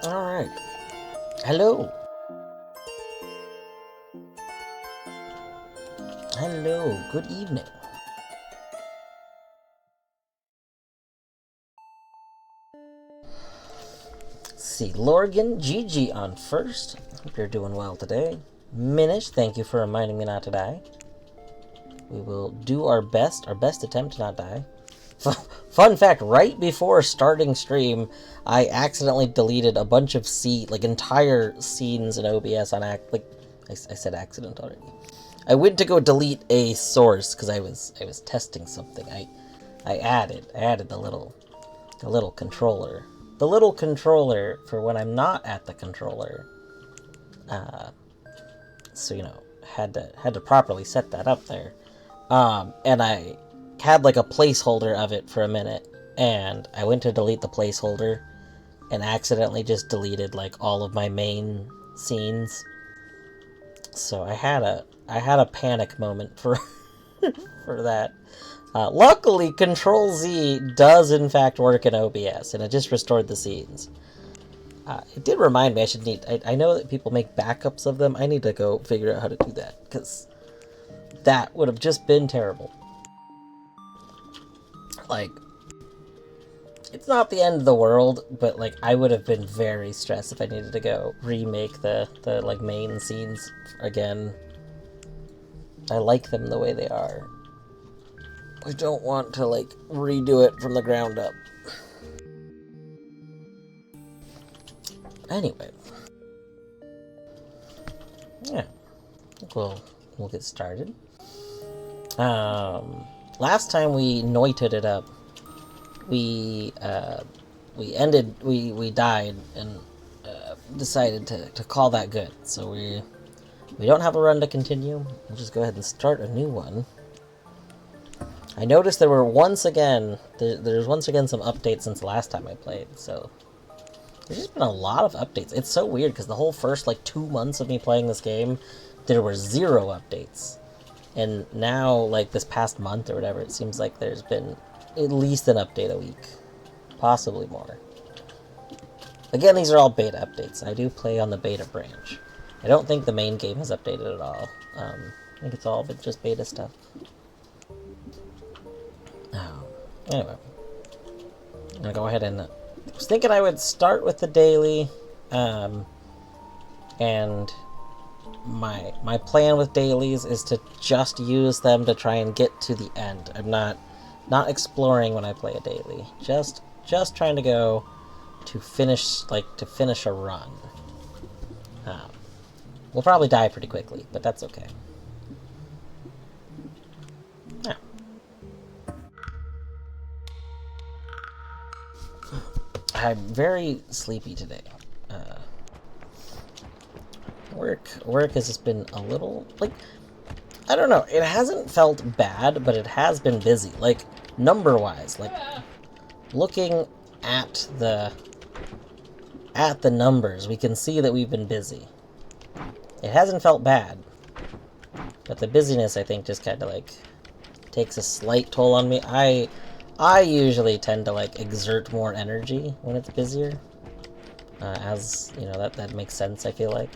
Alright. Hello. Hello. Good evening. Let's see. Lorgan, Gigi on first. Hope you're doing well today. Minish, thank you for reminding me not to die. We will do our best attempt to not die. Fun fact, right before starting stream, I accidentally deleted a bunch of entire scenes in OBS on I said accident already. I went to go delete a source because I was testing something. I added the little controller. The little controller for when I'm not at the controller. So had to properly set that up there. And I had like a placeholder of it for a minute, and I went to delete the placeholder and accidentally just deleted like all of my main scenes. So I had a panic moment for for that. Luckily, Control Z does in fact work in OBS, and it just restored the scenes. It did remind me I know that people make backups of them. I need to go figure out how to do that, because that would have just been terrible. Like, it's not the end of the world, but like I would have been very stressed if I needed to go remake the like main scenes again. I like them the way they are. I don't want to like redo it from the ground up. Anyway. Yeah. We'll get started. Last time we Noited it up, we died and decided to call that good. So we don't have a run to continue. We'll just go ahead and start a new one. I noticed there were once again some updates since the last time I played. So there's just been a lot of updates. It's so weird because the whole first like 2 months of me playing this game, there were 0 updates. And now, like, this past month or whatever, it seems like there's been at least an update a week. Possibly more. Again, these are all beta updates. I do play on the beta branch. I don't think the main game has updated at all. I think it's all been just beta stuff. Anyway. I'm gonna go ahead and... I was thinking I would start with the daily, and... My plan with dailies is to just use them to try and get to the end. I'm not exploring when I play a daily. Just trying to go to finish a run. We'll probably die pretty quickly, but that's okay. Yeah. I'm very sleepy today. Work has just been a little, like, I don't know, it hasn't felt bad, but it has been busy, like, number-wise, like, looking at the numbers, we can see that we've been busy. It hasn't felt bad, but the busyness, I think, just kind of, like, takes a slight toll on me. I usually tend to, like, exert more energy when it's busier, as, that makes sense, I feel like.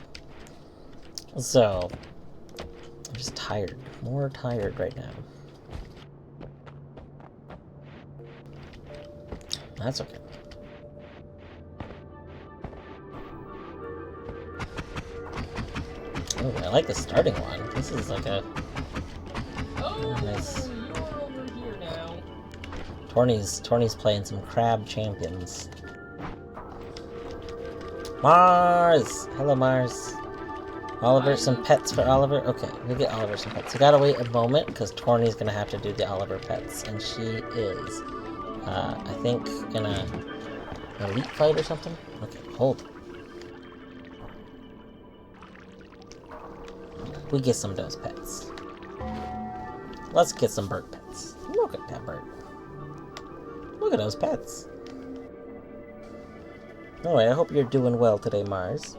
So, I'm just tired. More tired right now. That's okay. Oh, I like the starting one. This is like a... nice... You're over here now. Torny's playing some crab champions. Mars! Hello, Mars. Oliver, some pets for Oliver? Okay, we'll get Oliver some pets. We gotta wait a moment, because Torny's gonna have to do the Oliver pets, and she is, I think, in an elite fight or something? Okay, hold. We get some of those pets. Let's get some bird pets. Look at that bird. Look at those pets. Anyway, I hope you're doing well today, Mars.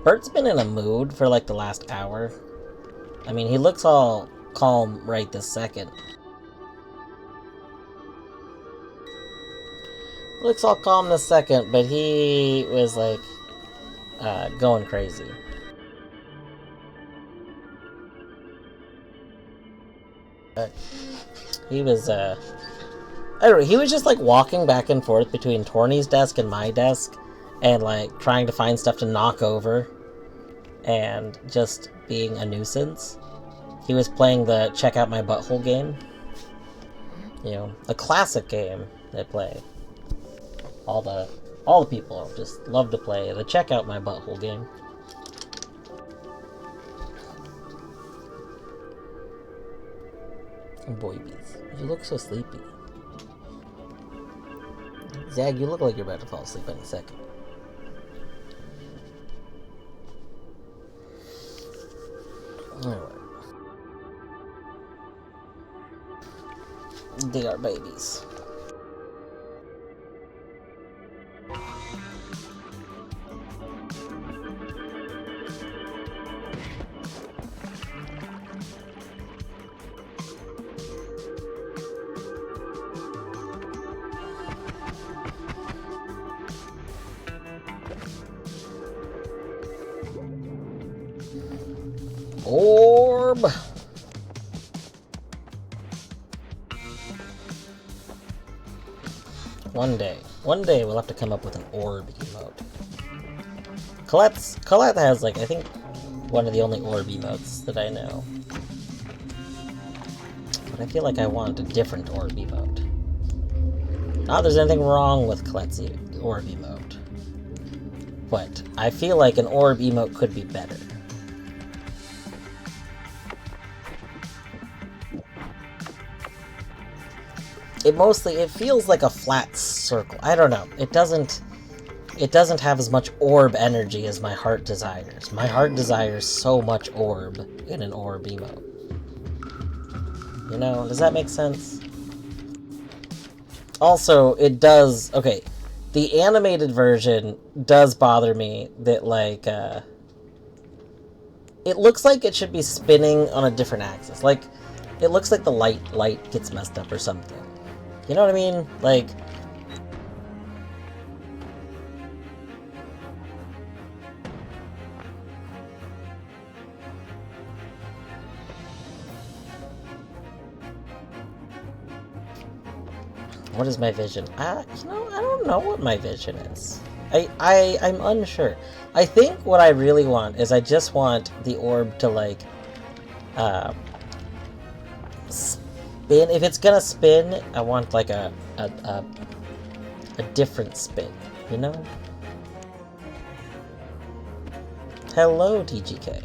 Bert's been in a mood for like the last hour. I mean, he looks all calm right this second. Looks all calm in a second, but he was like going crazy. He was I don't know, he was just like walking back and forth between Torny's desk and my desk, and like trying to find stuff to knock over, and just being a nuisance. He was playing the Check Out My Butthole game. You know, a classic game they play. All the people just love to play the Check Out My Butthole game. Boybies, you look so sleepy. Zag, you look like you're about to fall asleep in a second. Alright. They are babies. Orb! One day we'll have to come up with an orb emote. Colette has, like, I think, one of the only orb emotes that I know. But I feel like I want a different orb emote. Not that there's anything wrong with Colette's orb emote. But I feel like an orb emote could be better. It feels like a flat circle. I don't know. It doesn't have as much orb energy as my heart desires. My heart desires so much orb in an orb emote. You know, does that make sense? Also, it does... Okay, the animated version does bother me that, like, it looks like it should be spinning on a different axis. Like, it looks like the light gets messed up or something. You know what I mean? Like... What is my vision? You know, I don't know what my vision is. I'm unsure. I think what I really want is I just want the orb to, like, spin. If it's gonna spin, I want, like, a different spin, you know? Hello, TGK.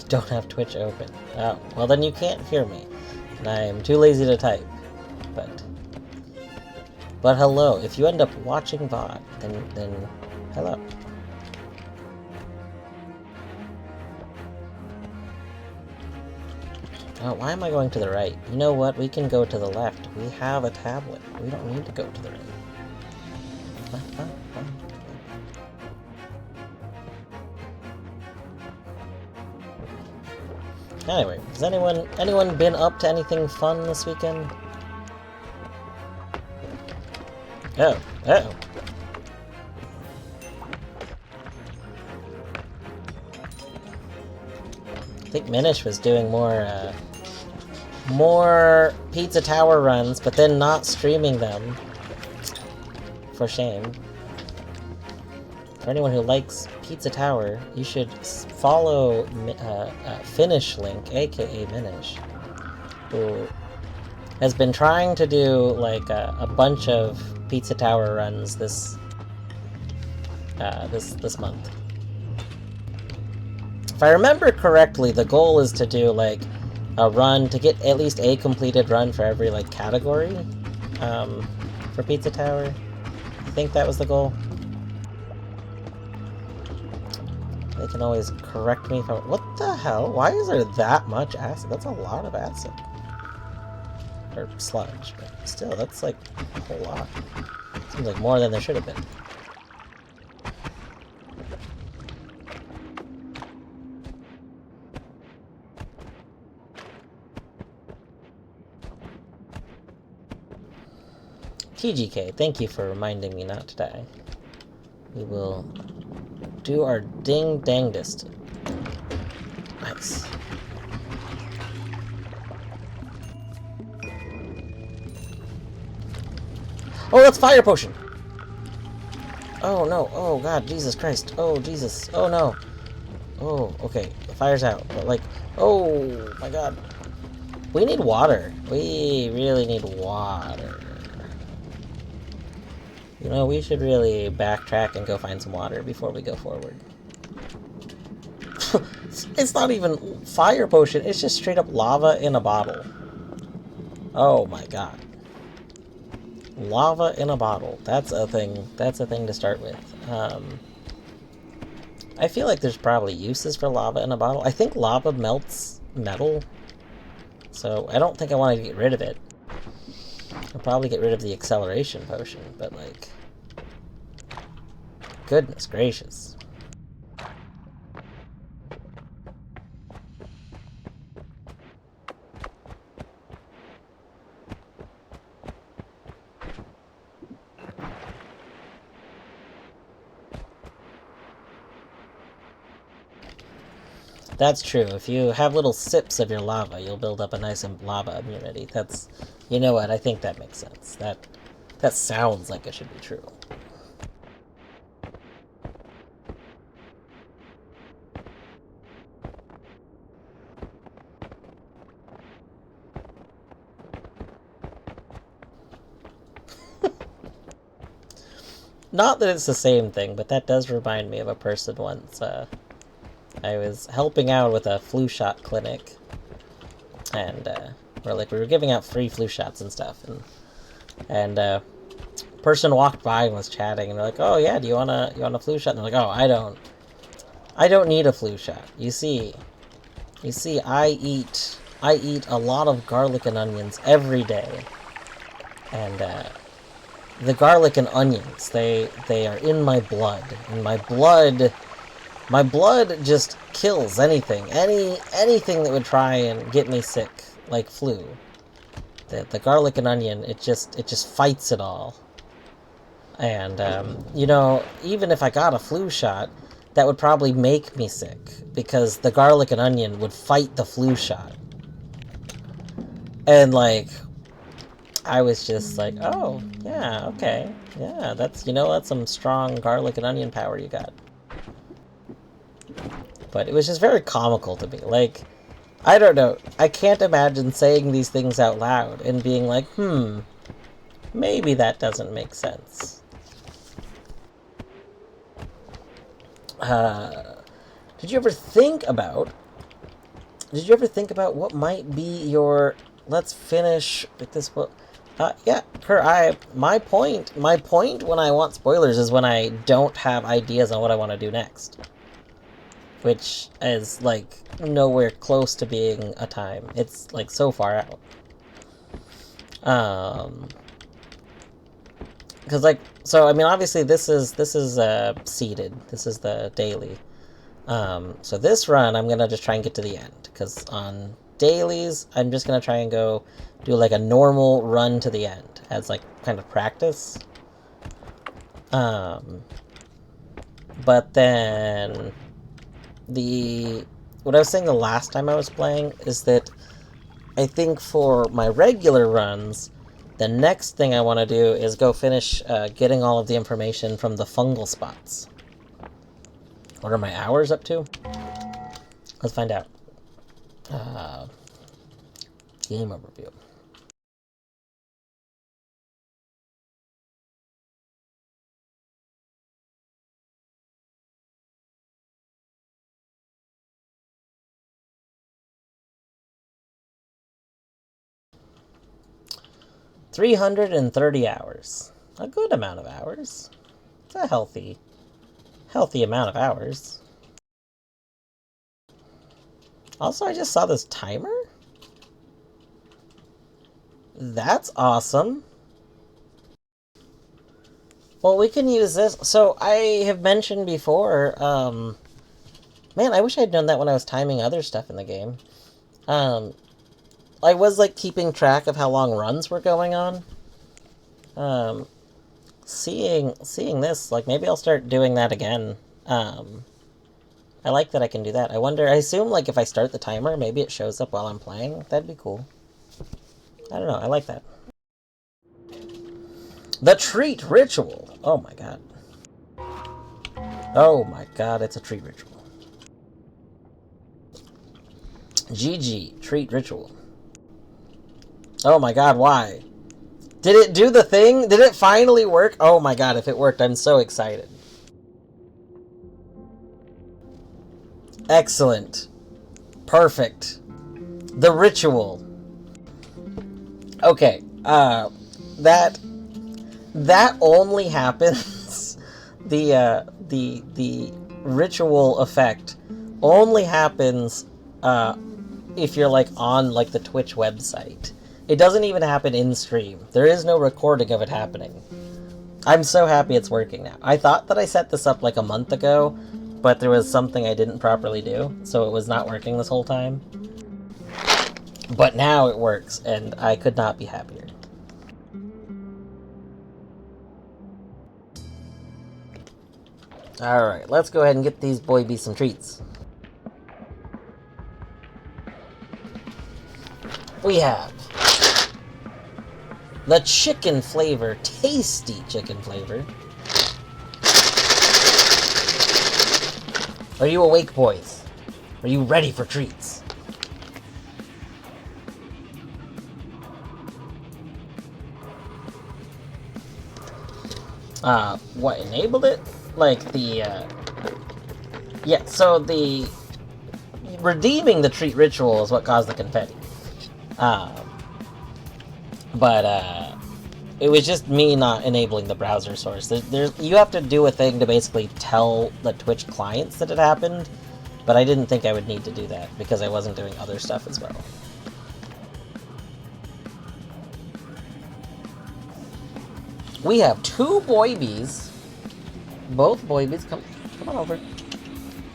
Don't have Twitch open. Oh, well then you can't hear me. And I am too lazy to type. But hello. If you end up watching VOD, then hello. Oh, why am I going to the right? You know what? We can go to the left. We have a tablet. We don't need to go to the right. Anyway, has anyone been up to anything fun this weekend? Oh, uh-oh. I think Minish was doing more Pizza Tower runs, but then not streaming them. For shame. For anyone who likes Pizza Tower, you should follow Finish Link, aka Minish, who has been trying to do like a bunch of Pizza Tower runs this month. If I remember correctly, the goal is to do like a run to get at least a completed run for every like category for Pizza Tower. I think that was the goal. They can always correct me if I... What the hell? Why is there that much acid? That's a lot of acid. Or sludge, but still, that's like a whole lot. Seems like more than there should have been. TGK, thank you for reminding me not to die. We will do our ding-dangdest. Nice. Oh, that's fire potion! Oh no, oh god, Jesus Christ. Oh, Jesus. Oh no. Oh, okay. The fire's out. But like, oh my god. We need water. We really need water. You know, we should really backtrack and go find some water before we go forward. It's not even fire potion, it's just straight up lava in a bottle. Oh my god. Lava in a bottle. That's a thing. That's a thing to start with. I feel like there's probably uses for lava in a bottle. I think lava melts metal, so I don't think I want to get rid of it. I'll probably get rid of the acceleration potion, but like, goodness gracious. That's true. If you have little sips of your lava, you'll build up a nice lava immunity. That's, you know what? I think that makes sense. That sounds like it should be true. Not that it's the same thing, but that does remind me of a person once. I was helping out with a flu shot clinic, and we were giving out free flu shots and stuff, and person walked by and was chatting, and they're like, "Oh yeah, you want a flu shot?" And they're like, "Oh, I don't need a flu shot. You see, I eat a lot of garlic and onions every day, and the garlic and onions, they are in my blood, and my blood just kills anything that would try and get me sick, like flu. The garlic and onion, it just fights it all. And you know, even if I got a flu shot, that would probably make me sick, because the garlic and onion would fight the flu shot. And like, I was just like, oh, yeah, okay. Yeah, that's some strong garlic and onion power you got. But it was just very comical to me. Like, I don't know. I can't imagine saying these things out loud and being like, maybe that doesn't make sense. Did you ever think about what might be your... Let's finish with this book. Yeah, Kerr, my point when I want spoilers is when I don't have ideas on what I want to do next. Which is, like, nowhere close to being a time. It's, like, so far out. Because, like, so, I mean, obviously this is seeded. This is the daily. So this run, I'm gonna just try and get to the end. Because on dailies, I'm just gonna try and go do, like, a normal run to the end. As, like, kind of practice. But then... what I was saying the last time I was playing is that I think for my regular runs, the next thing I want to do is go finish getting all of the information from the fungal spots. What are my hours up to? Let's find out. Game overview. $330 hours. A good amount of hours. It's a healthy amount of hours. Also, I just saw this timer. That's awesome. Well, we can use this. So, I have mentioned before, man, I wish I'd known that when I was timing other stuff in the game. I was, like, keeping track of how long runs were going on. Seeing this, like, maybe I'll start doing that again. I like that I can do that. I wonder, I assume, like, if I start the timer, maybe it shows up while I'm playing. That'd be cool. I don't know, I like that. The treat ritual! Oh my god. Oh my god, it's a treat ritual. GG, treat ritual. Oh my god, why? Did it do the thing? Did it finally work? Oh my god, if it worked, I'm so excited. Excellent. Perfect. The ritual. Okay, that only happens, the ritual effect only happens, if you're, like, on, like, the Twitch website. It doesn't even happen in-stream. There is no recording of it happening. I'm so happy it's working now. I thought that I set this up, like, a month ago, but there was something I didn't properly do, so it was not working this whole time. But now it works, and I could not be happier. Alright, let's go ahead and get these boy bees some treats. We have the chicken flavor, tasty chicken flavor. Are you awake, boys? Are you ready for treats? What enabled it? Like the, yeah, so the redeeming the treat ritual is what caused the confetti. But it was just me not enabling the browser source. You have to do a thing to basically tell the Twitch clients that it happened, but I didn't think I would need to do that because I wasn't doing other stuff as well. We have two boy bees. Both boy bees. Come on over.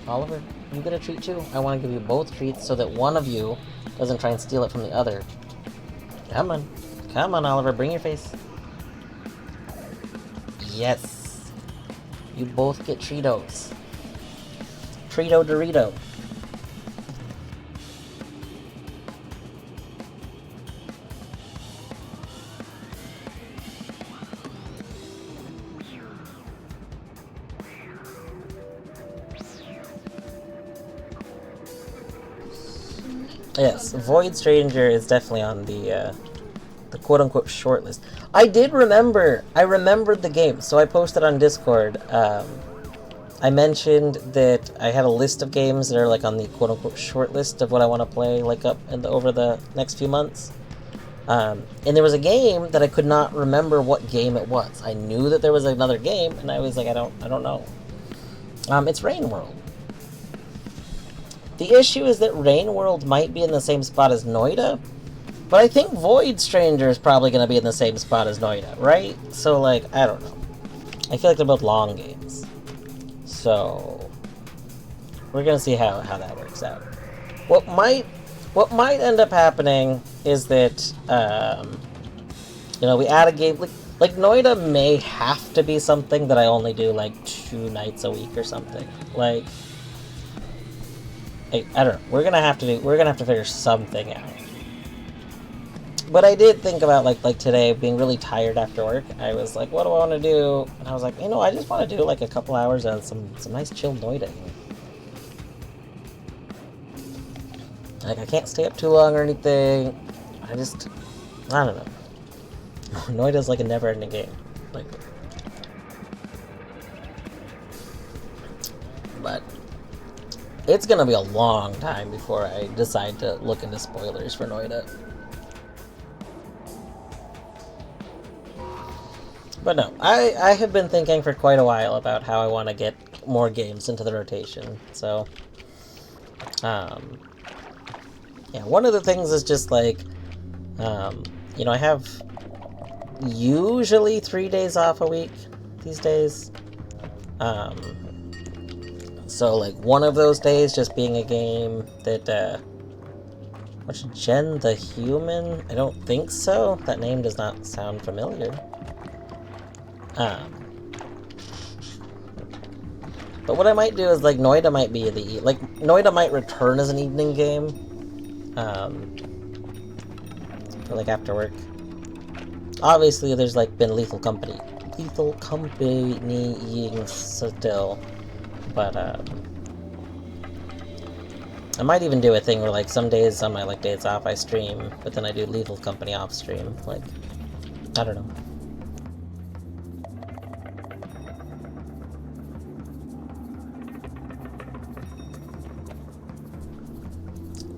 Oliver, you get a treat too. I want to give you both treats so that one of you doesn't try and steal it from the other. Come on. Come on, Oliver. Bring your face. Yes. You both get Treatos. Treato Dorito. Yes, Void Stranger is definitely on the quote-unquote shortlist. I remembered the game, so I posted on Discord. I mentioned that I had a list of games that are, like, on the quote-unquote shortlist of what I want to play, like, over the next few months. And there was a game that I could not remember what game it was. I knew that there was another game, and I was like, I don't know. It's Rain World. The issue is that Rain World might be in the same spot as Noita, but I think Void Stranger is probably going to be in the same spot as Noita, right? So, like, I don't know. I feel like they're both long games. So, we're going to see how that works out. What might end up happening is that, we add a game, like Noita may have to be something that I only do, like, 2 nights a week or something. Like, I don't know. We're gonna have to figure something out. But I did think about, like today, being really tired after work. I was like, what do I want to do? And I was like, I just want to do, like, a couple hours on some nice chill Noita. Like, I can't stay up too long or anything. I don't know. Noita's like a never-ending game. Like, but it's gonna be a long time before I decide to look into spoilers for Noita. But no, I have been thinking for quite a while about how I want to get more games into the rotation. So, yeah, one of the things is just like, I have usually 3 days off a week these days. So, like, one of those days just being a game that, what's Jen the Human? I don't think so. That name does not sound familiar. But what I might do is, like, Noita might be Noita might return as an evening game. For, like, after work. Obviously, there's, like, been lethal companying still. But, I might even do a thing where, like, some days on my, like, days off I stream, but then I do lethal company off stream. Like, I don't know.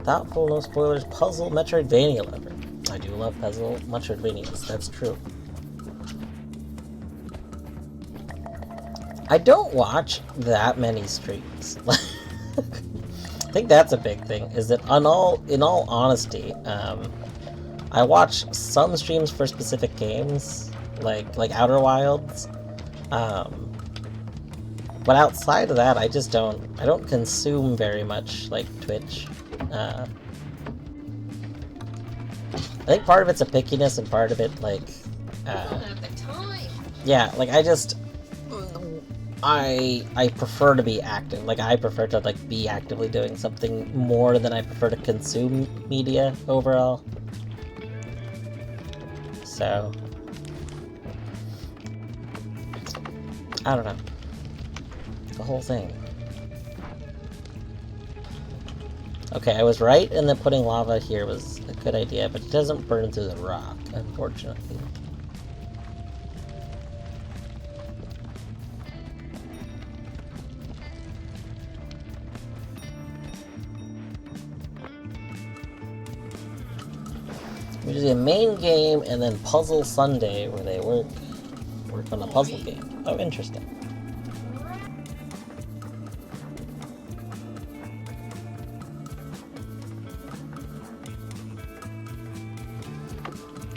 Thoughtful, no spoilers, puzzle, Metroidvania lover. I do love puzzle, Metroidvanias, that's true. I don't watch that many streams. I think that's a big thing, is that in all honesty, I watch some streams for specific games, like Outer Wilds, but outside of that, I don't consume very much, like, Twitch. I think part of it's a pickiness, and part of it, like, yeah, like, I prefer to be active. Like, I prefer to, like, be actively doing something more than I prefer to consume media overall. So, I don't know. The whole thing. Okay, I was right in that putting lava here was a good idea, but it doesn't burn through the rock, unfortunately. Usually a main game and then Puzzle Sunday, where they work on a puzzle game. Oh, interesting.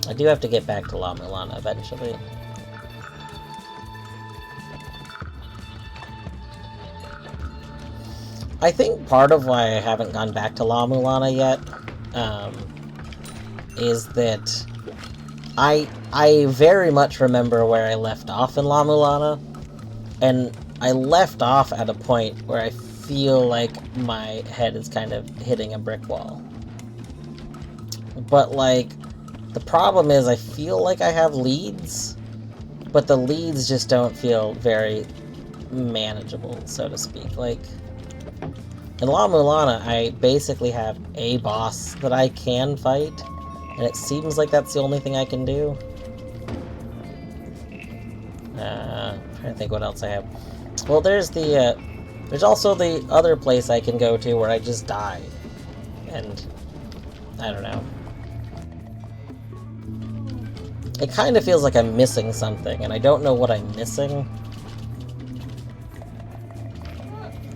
I do have to get back to La Mulana eventually. I think part of why I haven't gone back to La Mulana yet, is that I very much remember where I left off in La Mulana, and I left off at a point where I feel like my head is kind of hitting a brick wall. But, like, the problem is I feel like I have leads, but the leads just don't feel very manageable, so to speak. Like, in La Mulana, I basically have a boss that I can fight, and it seems like that's the only thing I can do. I'm trying to think what else I have. Well, there's also the other place I can go to where I just die. And, I don't know. It kind of feels like I'm missing something, and I don't know what I'm missing.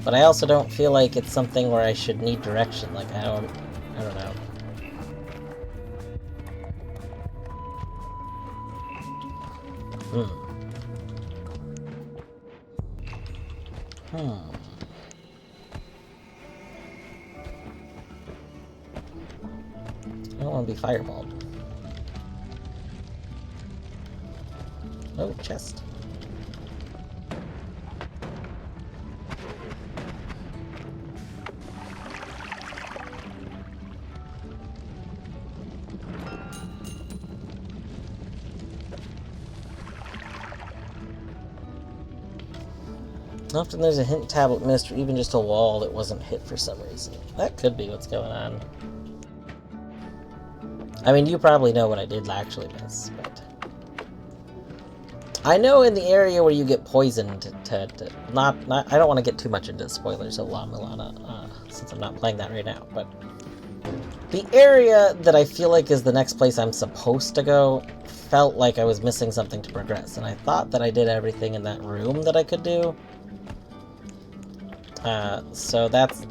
But I also don't feel like it's something where I should need direction. Like, I don't know. I don't want to be fireballed. Oh, chest. Often there's a hint tablet missed, or even just a wall that wasn't hit for some reason. That could be what's going on. I mean, you probably know what I did actually miss, but... I know in the area where you get poisoned I don't want to get too much into spoilers of La Mulana, since I'm not playing that right now, but... The area that I feel like is the next place I'm supposed to go felt like I was missing something to progress, and I thought that I did everything in that room that I could do. So that's...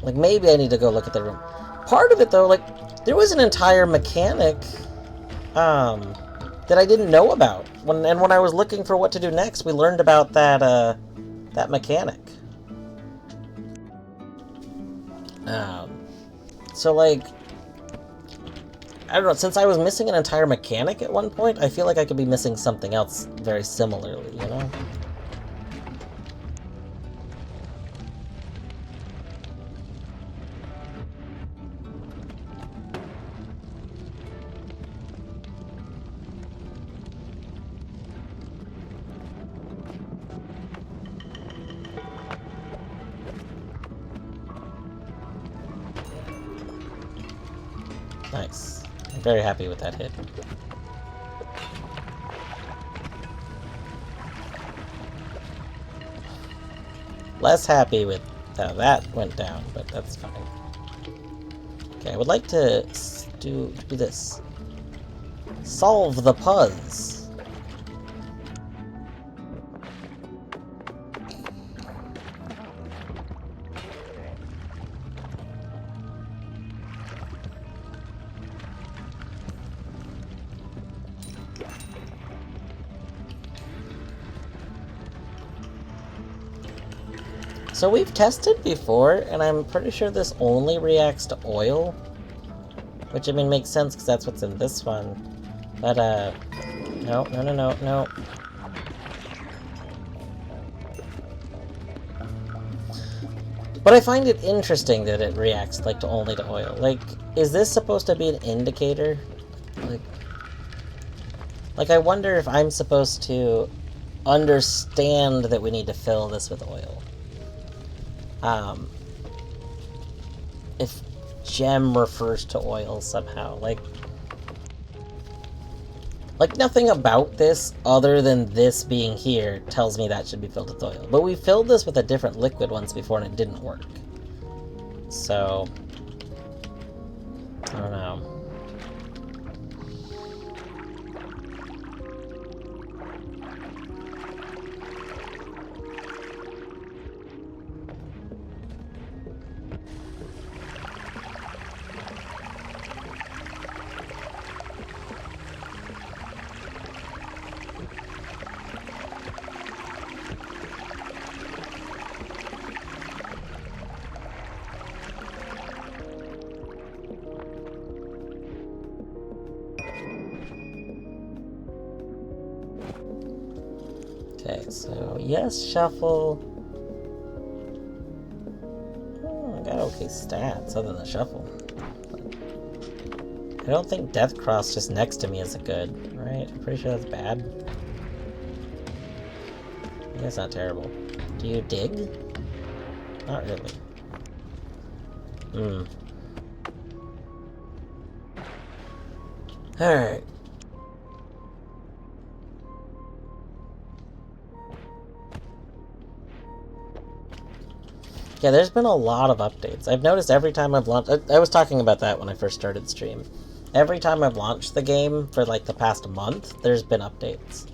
Like, maybe I need to go look at the room. Part of it, though, like, there was an entire mechanic, that I didn't know about. When I was looking for what to do next, we learned about that, that mechanic. So, like, I don't know, since I was missing an entire mechanic at one point, I feel like I could be missing something else very similarly, you know? Nice. I'm very happy with that hit. Less happy with how that went down, but that's fine. Okay, I would like to do this. Solve the puzzle. So we've tested before, and I'm pretty sure this only reacts to oil. Which, I mean, makes sense, because that's what's in this one. But, no. But I find it interesting that it reacts, like, only to oil. Like, is this supposed to be an indicator? Like, I wonder if I'm supposed to understand that we need to fill this with oil. If gem refers to oil somehow, like nothing about this other than this being here tells me that should be filled with oil. But we filled this with a different liquid once before and it didn't work. So, I don't know. Okay, so yes, shuffle. Got okay stats other than the shuffle. I don't think Death Cross just next to me is a good, right? I'm pretty sure that's bad. That's not terrible. Do you dig? Not really. Alright. Yeah, there's been a lot of updates. I've noticed every time I've launched... I was talking about that when I first started the stream. Every time I've launched the game for, like, the past month, there's been updates.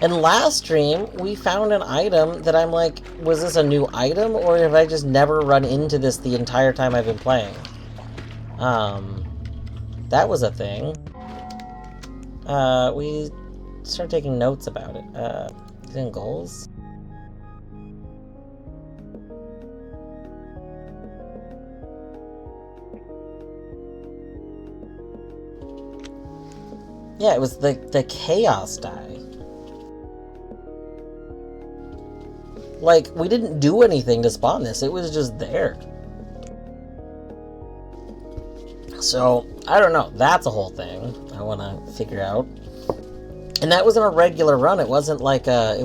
And last stream, we found an item that I'm like, was this a new item, or have I just never run into this the entire time I've been playing? That was a thing. We started taking notes about it. Is it in goals? Yeah, it was the chaos die. Like, we didn't do anything to spawn this, it was just there. So, I don't know, that's a whole thing I want to figure out. And that wasn't a regular run, it wasn't like a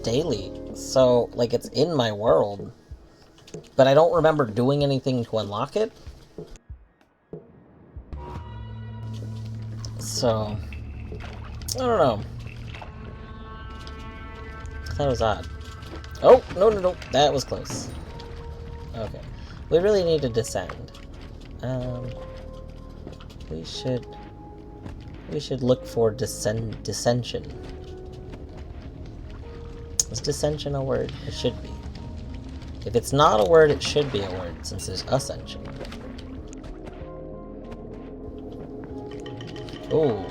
daily. So, like, it's in my world. But I don't remember doing anything to unlock it. So, I don't know. I thought it was odd. Oh, no, that was close. Okay. We really need to descend. We should look for dissension. Is dissension a word? It should be. If it's not a word, it should be a word, since there's ascension. Ooh.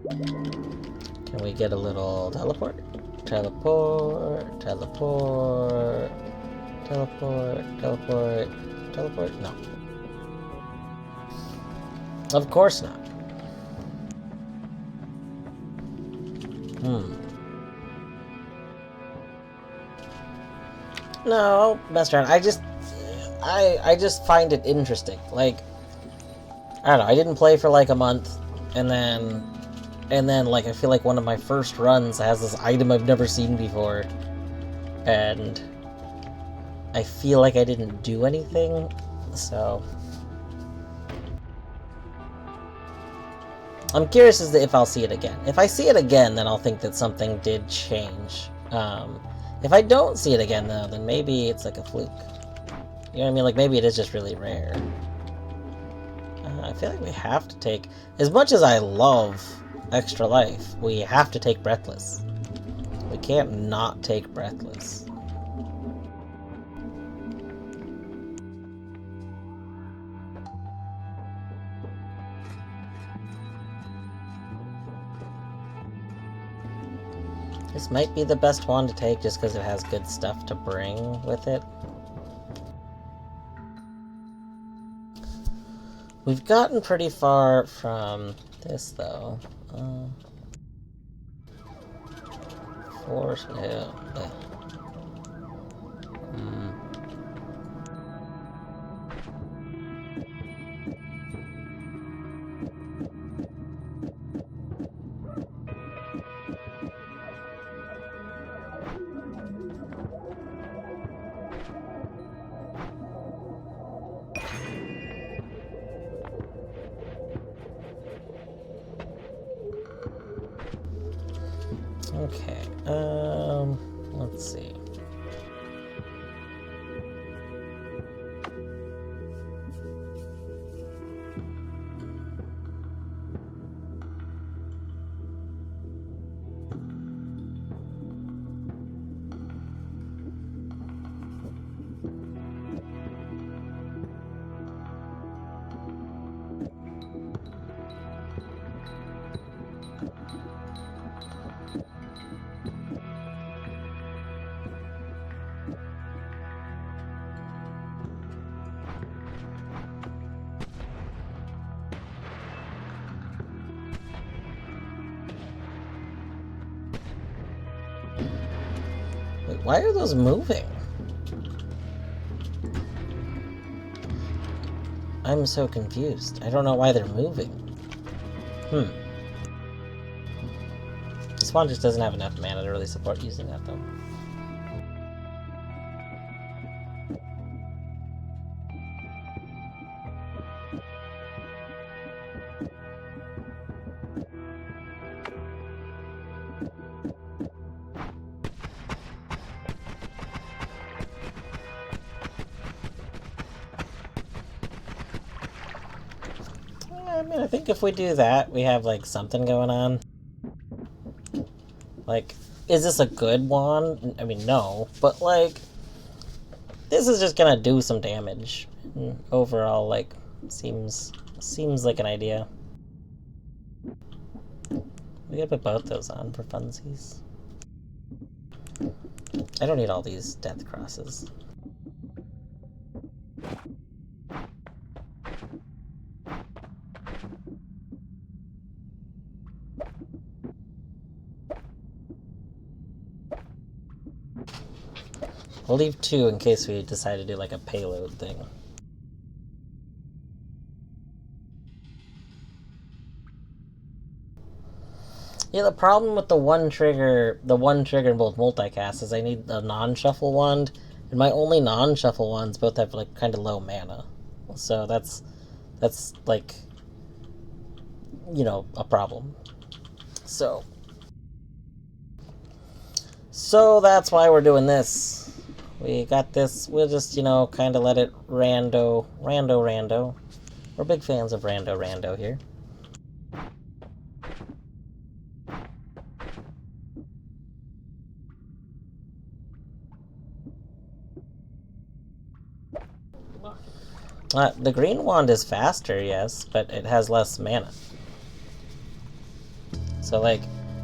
Can we get a little teleport? Teleport, teleport, teleport, teleport, teleport? No. Of course not. No, mess around. I just find it interesting. Like, I don't know, I didn't play for like a month, and then like I feel like one of my first runs has this item I've never seen before, and I feel like I didn't do anything, so I'm curious as to if I'll see it again. If I see it again, then I'll think that something did change. If I don't see it again, though, then maybe it's like a fluke. You know what I mean? Like, maybe it is just really rare. I feel like we have to take... As much as I love Extra Life, we have to take Breathless. We can't not take Breathless. This might be the best one to take just because it has good stuff to bring with it. We've gotten pretty far from this, though. Force... Okay, let's see. Wait, why are those moving? I'm so confused. I don't know why they're moving. This one just doesn't have enough mana to really support using that, though. I mean, I think if we do that, we have, like, something going on. Like, is this a good one? I mean, no. But, like, this is just gonna do some damage. And overall, like, seems like an idea. We gotta put both those on for funsies. I don't need all these death crosses. We'll leave 2 in case we decide to do like a payload thing. Yeah, the problem with the one trigger in both multicasts is I need a non-shuffle wand, and my only non-shuffle wands both have like kind of low mana, so that's like, you know, a problem. So that's why we're doing this. We got this. We'll just, you know, kind of let it rando. We're big fans of rando here. The green wand is faster, yes, but it has less mana. So, like,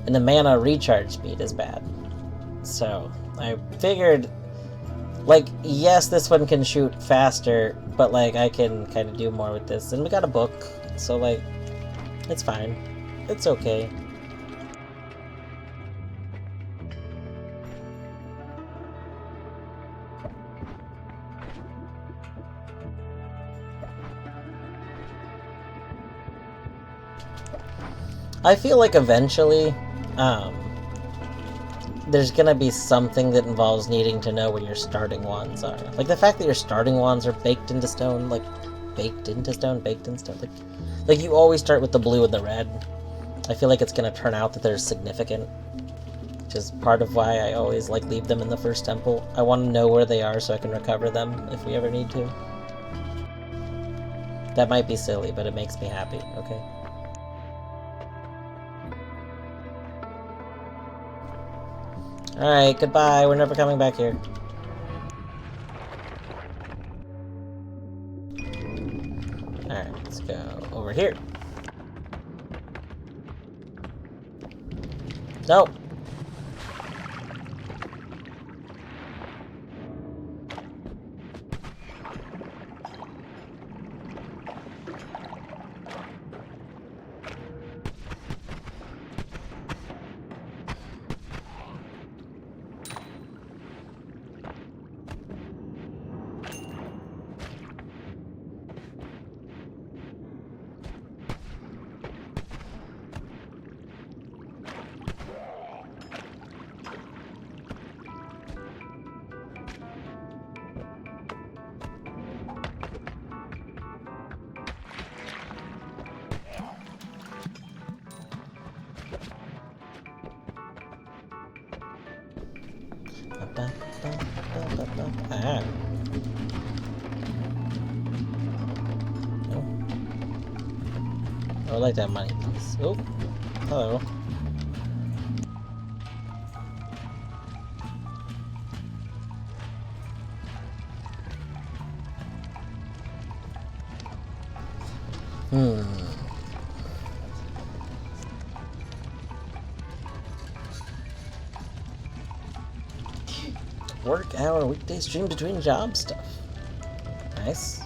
and the mana recharge speed is bad. So, I figured, like, yes, this one can shoot faster, but, like, I can kind of do more with this. And we got a book, so, like, it's fine. It's okay. I feel like eventually, there's gonna be something that involves needing to know where your starting wands are. Like, the fact that your starting wands are baked into stone, like, baked in stone, like you always start with the blue and the red. I feel like it's gonna turn out that they're significant, which is part of why I always, like, leave them in the first temple. I want to know where they are so I can recover them if we ever need to. That might be silly, but it makes me happy, okay? Alright, goodbye, we're never coming back here. Alright, let's go over here. Nope. Ah. No. I would like that money, please. Oh, hello. Work hour weekday stream between job stuff. Nice.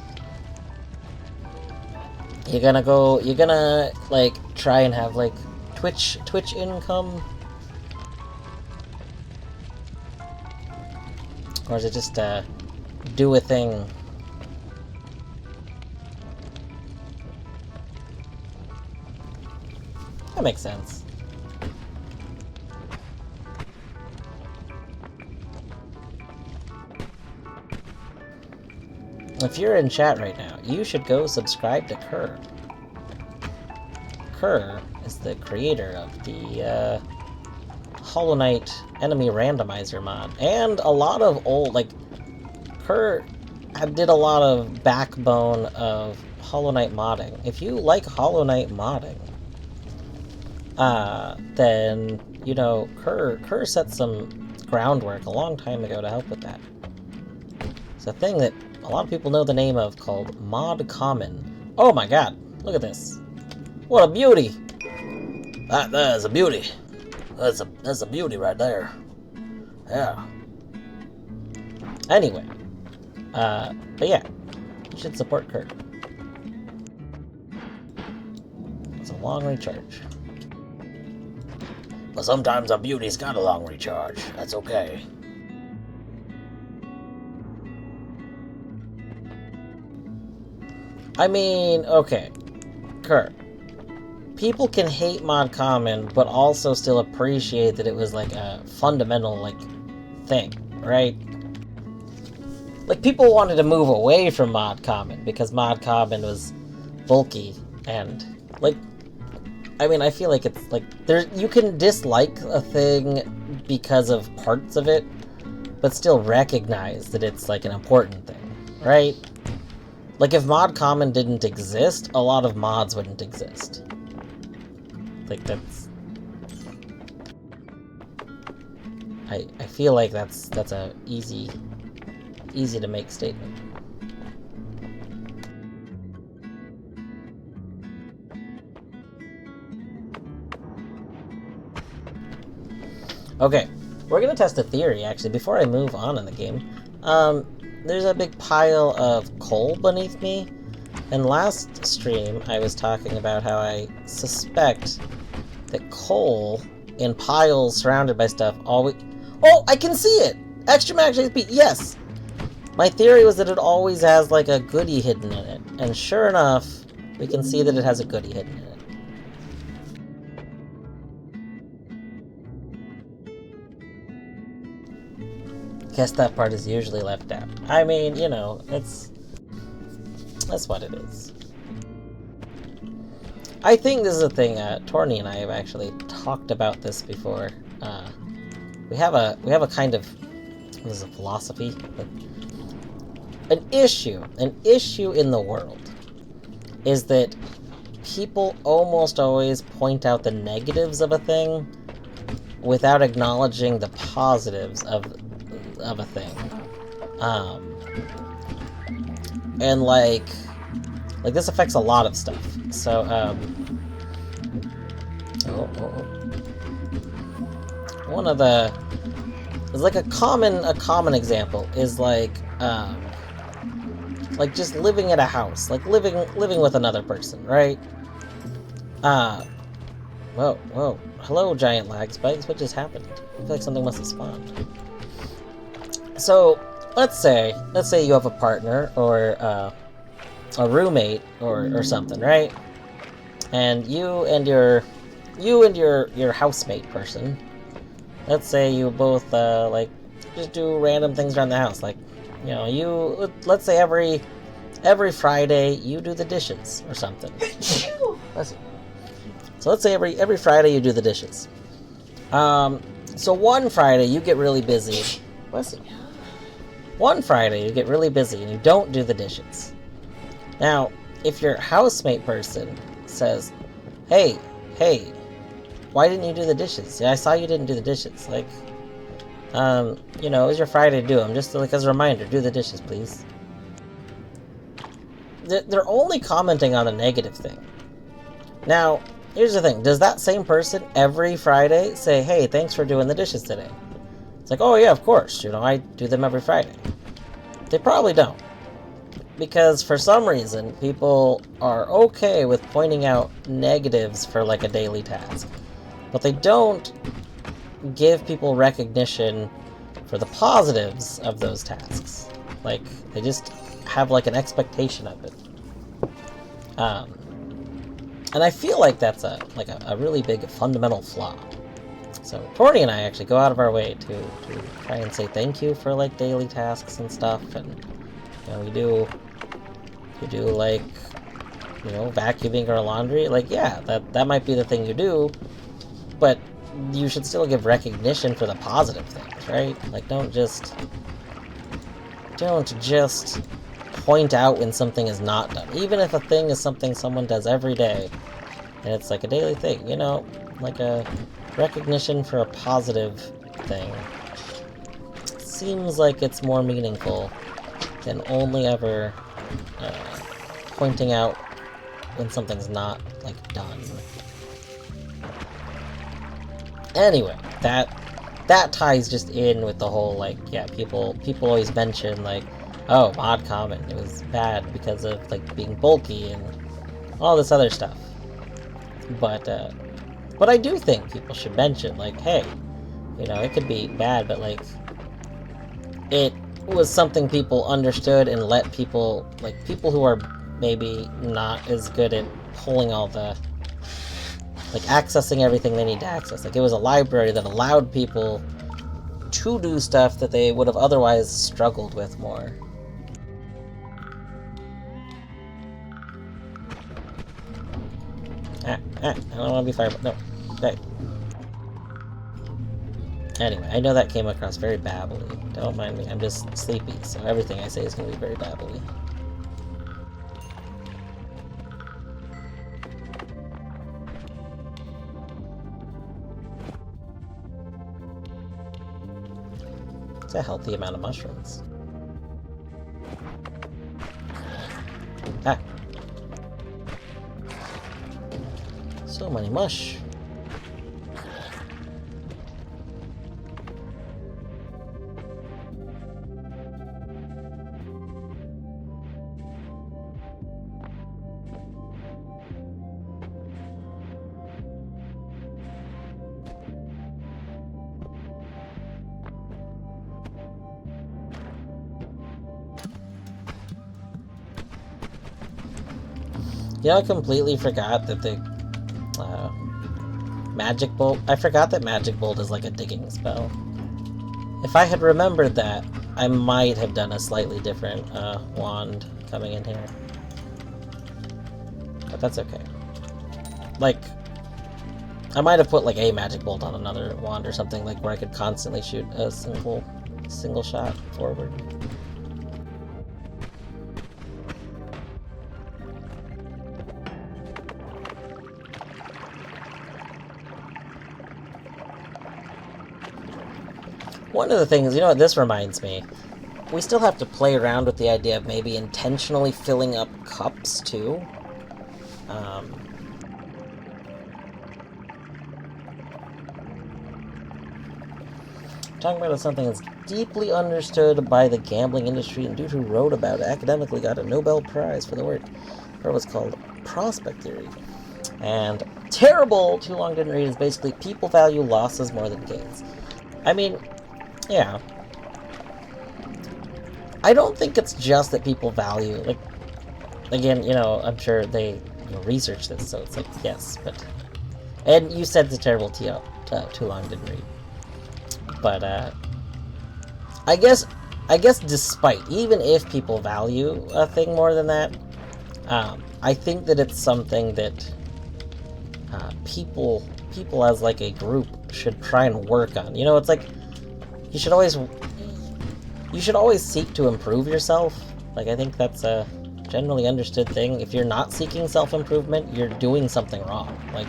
You're gonna like try and have like Twitch income? Or is it just do a thing? That makes sense. If you're in chat right now, you should go subscribe to Kerr. Kerr is the creator of the Hollow Knight enemy randomizer mod, and a lot of old, like, Kerr did a lot of backbone of Hollow Knight modding. If you like Hollow Knight modding, then, you know, Kerr set some groundwork a long time ago to help with that. It's a thing that a lot of people know the name of, called Mod Common. Oh my god, look at this. What a beauty! That is a beauty. That's a beauty right there. Yeah. Anyway. But yeah. You should support Kurt. It's a long recharge. But sometimes a beauty's got a long recharge. That's okay. I mean, okay. Kurt. People can hate Mod Common, but also still appreciate that it was, like, a fundamental, like, thing, right? Like, people wanted to move away from Mod Common, because Mod Common was bulky, and, like, I mean, I feel like it's, like, you can dislike a thing because of parts of it, but still recognize that it's, like, an important thing, right? Like, if Mod Common didn't exist, a lot of mods wouldn't exist. Like, that's... I feel like that's a easy to make statement. Okay, we're gonna test a theory, actually, before I move on in the game. There's a big pile of coal beneath me, and last stream I was talking about how I suspect that coal in piles surrounded by stuff always... Oh, I can see it! Extra max HP, yes! My theory was that it always has, like, a goodie hidden in it, and sure enough, we can see that it has a goodie hidden in it. Guess that part is usually left out. I mean, you know, that's what it is. I think this is a thing, Torny and I have actually talked about this before. We have a kind of, what is a philosophy? An issue in the world is that people almost always point out the negatives of a thing without acknowledging the positives of a thing. And like this affects a lot of stuff. So, one of the, it's like a common example is like just living at a house, like living with another person, right? Whoa, hello, giant lag spikes, what just happened? I feel like something must have spawned. So, let's say you have a partner, or a roommate, or something, right? And you and your housemate person, let's say you both, like, just do random things around the house, like, you know, let's say every Friday you do the dishes, or something. So let's say every Friday you do the dishes. So one Friday you get really busy. One Friday you get really busy and you don't do the dishes. Now, if your housemate person says, hey, why didn't you do the dishes? I saw you didn't do the dishes. Like, you know, it was your Friday to do them. Just like as a reminder, do the dishes, please. They're only commenting on a negative thing. Now, here's the thing. Does that same person every Friday say, hey, thanks for doing the dishes today? It's like, oh yeah, of course. You know, I do them every Friday. They probably don't. Because for some reason, people are okay with pointing out negatives for like a daily task. But they don't give people recognition for the positives of those tasks. Like, they just have like an expectation of it. And I feel like that's a really big fundamental flaw. So Torny and I actually go out of our way to try and say thank you for like daily tasks and stuff, and you know, we do like, you know, vacuuming or laundry. Like, yeah, that might be the thing you do, but you should still give recognition for the positive things, right? Like, don't just point out when something is not done, even if a thing is something someone does every day and it's like a daily thing, you know, like a recognition for a positive thing seems like it's more meaningful than only ever pointing out when something's not, like, done. Anyway, that ties just in with the whole, like, yeah, people always mention, like, oh, mod common, it was bad because of, like, being bulky and all this other stuff. But I do think people should mention, like, hey, you know, it could be bad, but, like, it was something people understood and let people, like, people who are maybe not as good at pulling all the, like, accessing everything they need to access. Like, it was a library that allowed people to do stuff that they would have otherwise struggled with more. I don't want to be fired. No. Okay. Anyway, I know that came across very babbly. Don't mind me, I'm just sleepy, so everything I say is going to be very babbly. It's a healthy amount of mushrooms. Ah. So many mush. You know, I completely forgot that the Magic Bolt... I forgot that Magic Bolt is like a digging spell. If I had remembered that, I might have done a slightly different wand coming in here. But that's okay. Like, I might have put like a Magic Bolt on another wand or something, like where I could constantly shoot a single shot forward. One of the things, you know what this reminds me? We still have to play around with the idea of maybe intentionally filling up cups, too. Talking about something that's deeply understood by the gambling industry, and dude who wrote about it academically got a Nobel Prize for the work. It was called prospect theory. And terrible, too long didn't read, is basically people value losses more than gains. I mean, yeah. I don't think it's just that people value, like, again, you know, I'm sure they research this, so it's like, yes, but... And you said the terrible too long didn't read. But, I guess despite, even if people value a thing more than that, I think that it's something that people as, like, a group should try and work on. You know, it's like, you should always seek to improve yourself. Like, I think that's a generally understood thing. If you're not seeking self-improvement, you're doing something wrong. Like,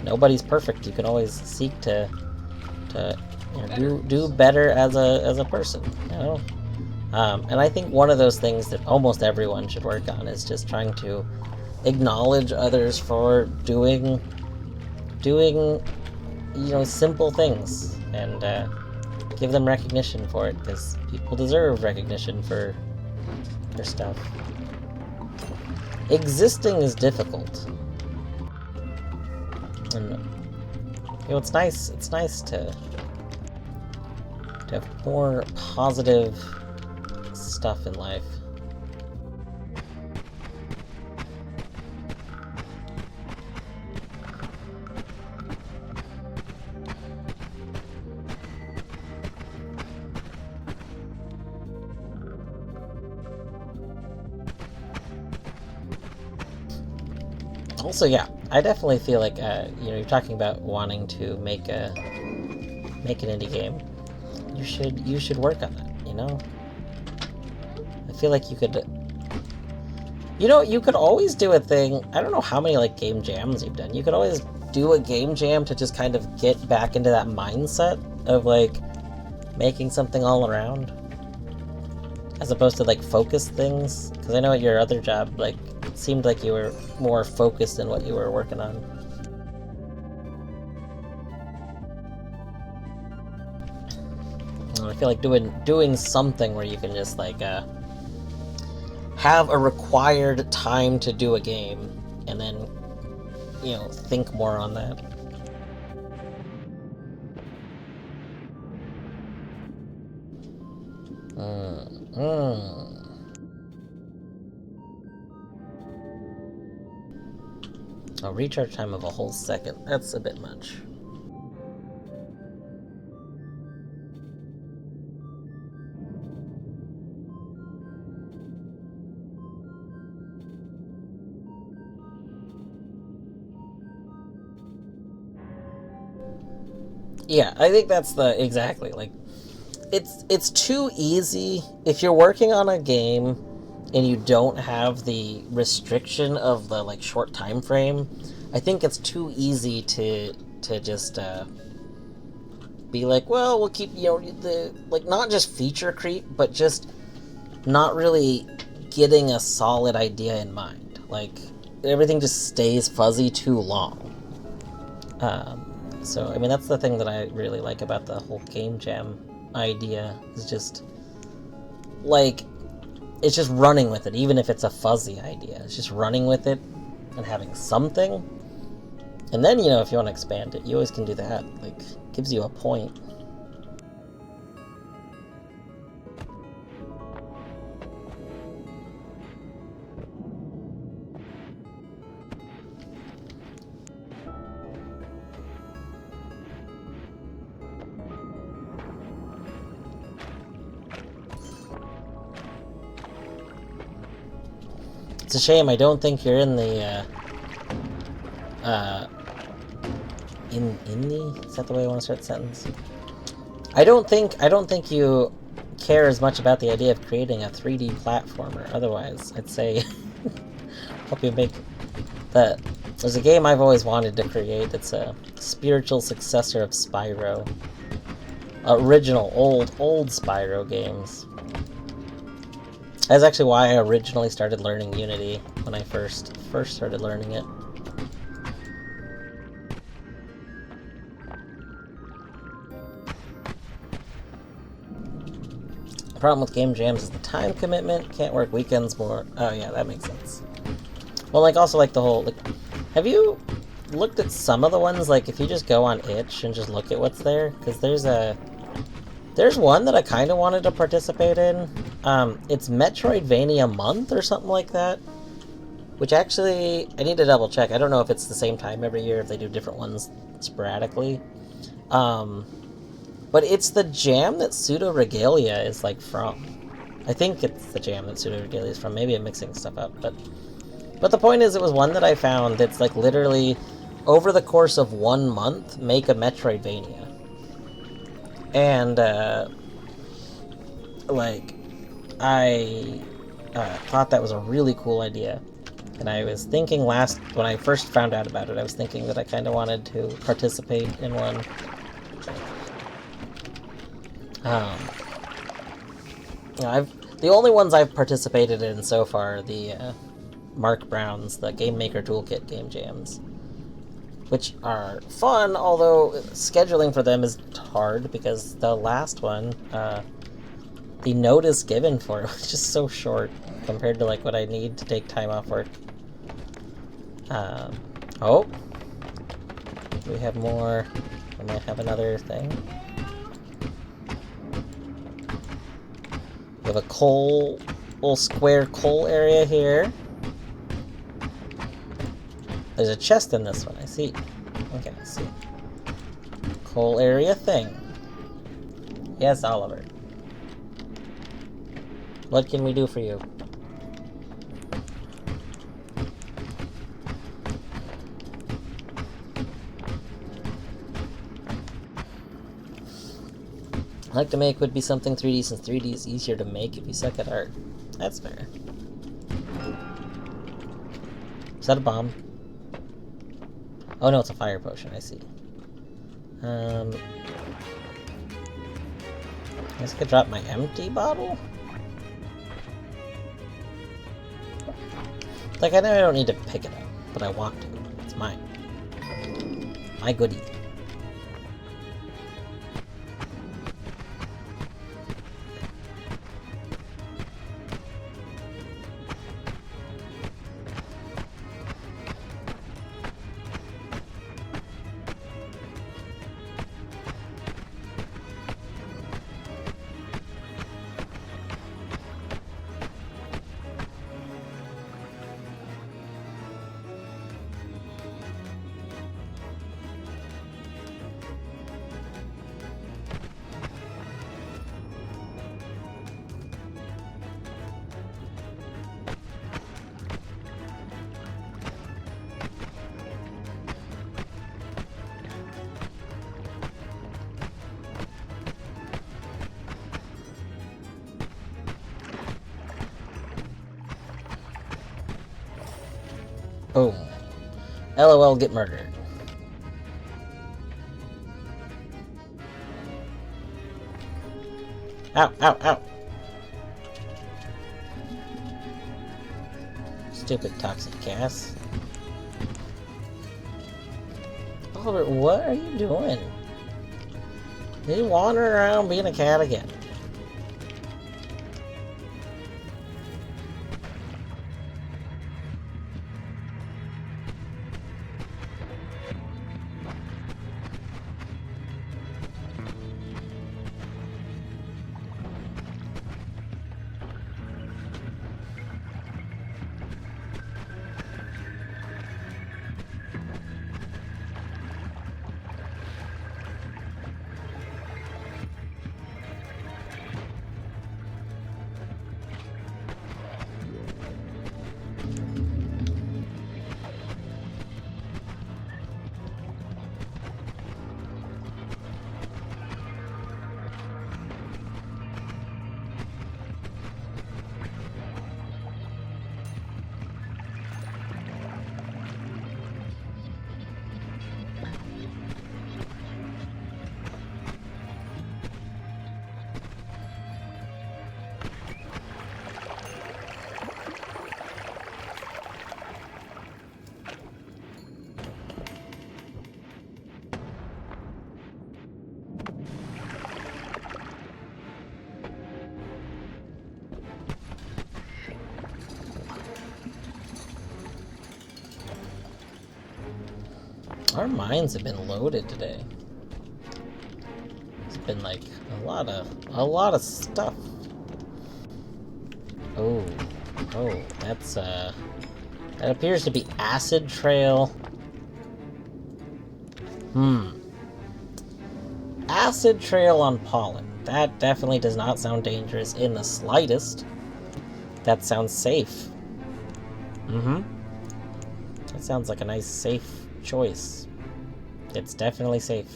nobody's perfect. You can always seek to you know, do better as a person, you know? And I think one of those things that almost everyone should work on is just trying to acknowledge others for doing you know, simple things, and give them recognition for it, because people deserve recognition for stuff. Existing is difficult, and you know, it's nice to have more positive stuff in life. Also, yeah, I definitely feel like, you know, you're talking about wanting to make an indie game. You should work on that, you know? I feel like you could... You know, you could always do a thing... I don't know how many, like, game jams you've done. You could always do a game jam to just kind of get back into that mindset of, like, making something all around. As opposed to, like, focus things. Because I know at your other job, like, it seemed like you were more focused in what you were working on. I feel like doing something where you can just, like, have a required time to do a game, and then, you know, think more on that. A recharge time of a whole second. That's a bit much. Yeah, I think that's exactly, like, it's too easy if you're working on a game and you don't have the restriction of the, like, short time frame. I think it's too easy to just be like, well, we'll keep, you know, like, not just feature creep, but just not really getting a solid idea in mind. Like, everything just stays fuzzy too long. So, I mean, that's the thing that I really like about the whole game jam idea, is just, like, it's just running with it, even if it's a fuzzy idea. It's just running with it and having something. And then, you know, if you want to expand it, you always can do that. Like, gives you a point. It's a shame I don't think you're in the, is that the way I want to start the sentence? I don't think you care as much about the idea of creating a 3D platformer. Otherwise, I'd say help you make that. There's a game I've always wanted to create. It's a spiritual successor of Spyro. Original, old Spyro games. That's actually why I originally started learning Unity when I first started learning it. The problem with game jams is the time commitment. Can't work weekends more. Oh yeah, that makes sense. Well, like also like the whole like, have you looked at some of the ones? Like if you just go on itch and just look at what's there, because there's one that I kind of wanted to participate in. It's Metroidvania Month or something like that. Which actually, I need to double check. I don't know if it's the same time every year, if they do different ones sporadically. But it's the jam that Pseudo Regalia is like from. I think it's the jam that Pseudo Regalia is from. Maybe I'm mixing stuff up, but the point is, it was one that I found that's like literally over the course of 1 month make a Metroidvania. And like I thought that was a really cool idea. And I was thinking when I first found out about it, I was thinking that I kind of wanted to participate in one. The only ones I've participated in so far are the Mark Brown's, the Game Maker Toolkit game jams, which are fun, although scheduling for them is hard because the last one, the notice given for it was just so short compared to like what I need to take time off work. Oh, do we have more? We might have another thing. We have a little square coal area here. There's a chest in this one, I see. Okay, I see. Coal area thing. Yes, Oliver. What can we do for you? I'd like to make would be something 3D since 3D is easier to make if you suck at art. That's fair. Is that a bomb? Oh no, it's a fire potion, I see. I guess I could drop my empty bottle? Like, I know I don't need to pick it up, but I want to. It's mine. My goodie. Boom. LOL, get murdered. Ow, ow, ow. Stupid toxic gas. Oliver, what are you doing? You wandering around being a cat again. Our mines have been loaded today. It's been like a lot of stuff. Oh, that's that appears to be acid trail. Acid trail on pollen. That definitely does not sound dangerous in the slightest. That sounds safe. That sounds like a nice, safe choice. It's definitely safe.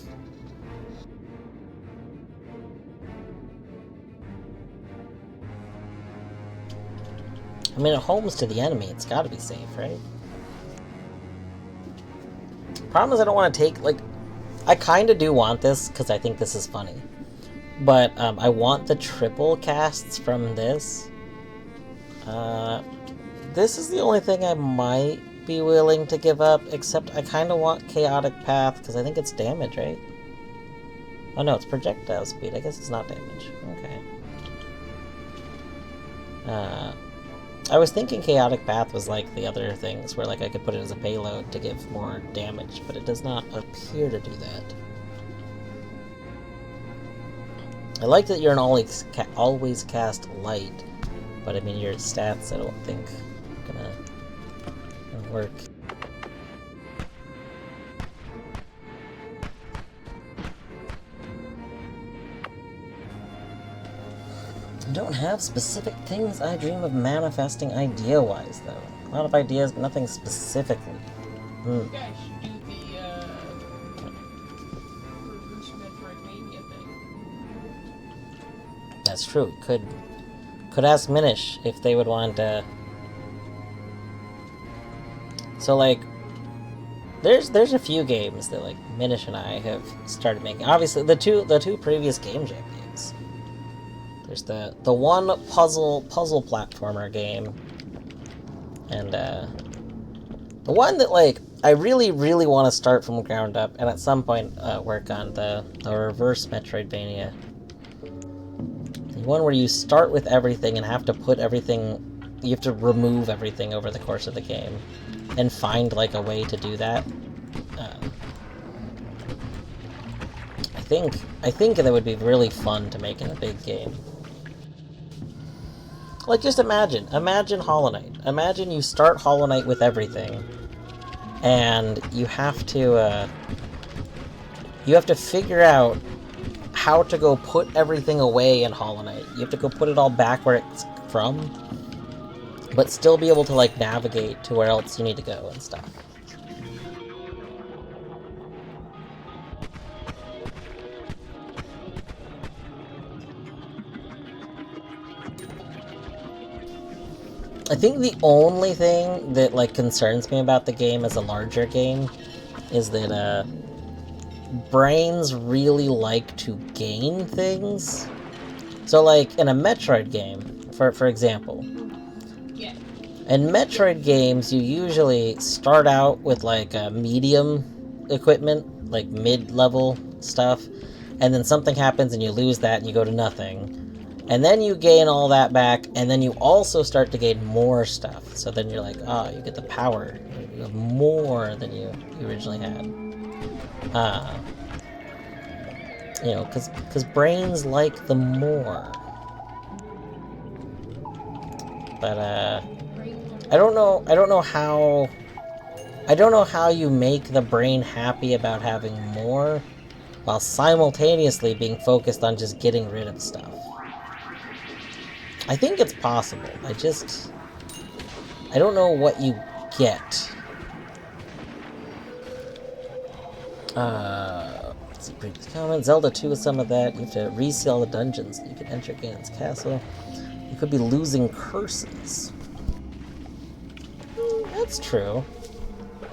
I mean, it homes to the enemy. It's gotta be safe, right? Problem is I don't want to take, like... I kinda do want this, because I think this is funny. But, I want the triple casts from this. This is the only thing I might be willing to give up, except I kinda want Chaotic Path, because I think it's damage, right? Oh no, it's projectile speed. I guess it's not damage. Okay. I was thinking Chaotic Path was like the other things, where like I could put it as a payload to give more damage, but it does not appear to do that. I like that you're an always cast light, but I mean your stats I don't think gonna work. I don't have specific things I dream of manifesting idea-wise, though. A lot of ideas, but nothing specifically. You guys should do the reverse Metroidvania thing. That's true. Could ask Minish if they would want to. So like, there's a few games that like Minish and I have started making. Obviously, the two previous Game Jam games. There's the one puzzle platformer game, and the one that like I really want to start from the ground up, and at some point work on the reverse Metroidvania. The one where you start with everything and have to put everything, you have to remove everything over the course of the game, and find like a way to do that. I think that would be really fun to make in a big game. Like, just imagine Hollow Knight. Imagine you start Hollow Knight with everything, and you have to figure out how to go put everything away in Hollow Knight. You have to go put it all back where it's from, but still be able to, like, navigate to where else you need to go and stuff. I think the only thing that, like, concerns me about the game as a larger game is that, brains really like to gain things. So, like, in a Metroid game, for example. Yeah. In Metroid games, you usually start out with, like, medium equipment, like, mid-level stuff, and then something happens and you lose that and you go to nothing. And then you gain all that back, and then you also start to gain more stuff. So then you're like, oh, you get the power. You have more than you originally had. You know, because brains like the more. But, I don't know how you make the brain happy about having more, while simultaneously being focused on just getting rid of stuff. I think it's possible. I don't know what you get. Let's see, previous comment. Zelda 2 is some of that. You have to reseal the dungeons. You can enter Ganon's castle. You could be losing curses. That's true.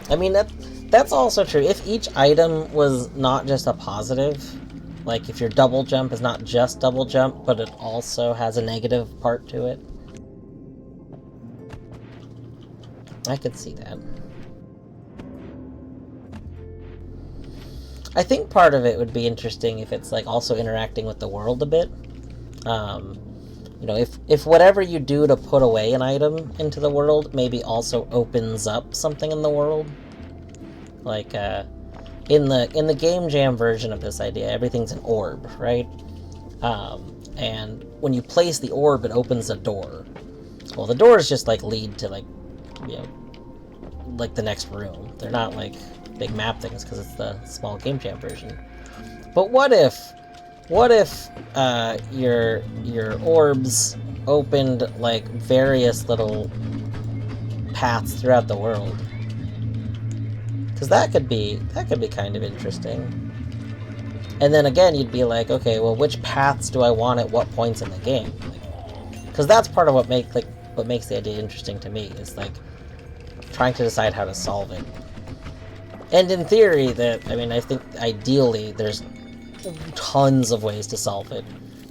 I mean, that's also true. If each item was not just a positive, like if your double jump is not just double jump, but it also has a negative part to it, I could see that. I think part of it would be interesting if it's like also interacting with the world a bit. You know, if whatever you do to put away an item into the world maybe also opens up something in the world. Like, in the game jam version of this idea, everything's an orb, right? And when you place the orb, it opens a door. Well, the doors just like lead to like, you know, like the next room. They're not like big map things because it's the small game jam version. But what if your orbs opened like various little paths throughout the world? Because that could be kind of interesting. And then again, you'd be like, okay, well, which paths do I want at what points in the game? Because that's part of what makes the idea interesting to me, is like trying to decide how to solve it. And in theory, I think ideally there's tons of ways to solve it.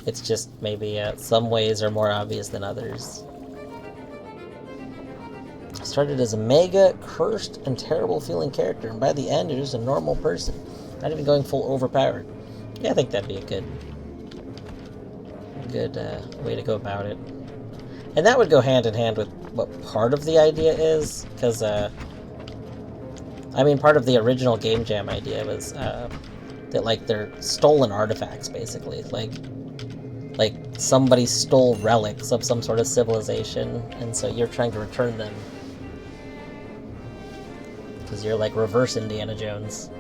It's just maybe some ways are more obvious than others. Started as a mega cursed and terrible feeling character, and by the end you're just a normal person, not even going full overpowered. Yeah, I think that'd be a good way to go about it. And that would go hand in hand with what part of the idea is, because part of the original game jam idea was that like they're stolen artifacts, basically. Like somebody stole relics of some sort of civilization, and so you're trying to return them. Because you're like reverse Indiana Jones.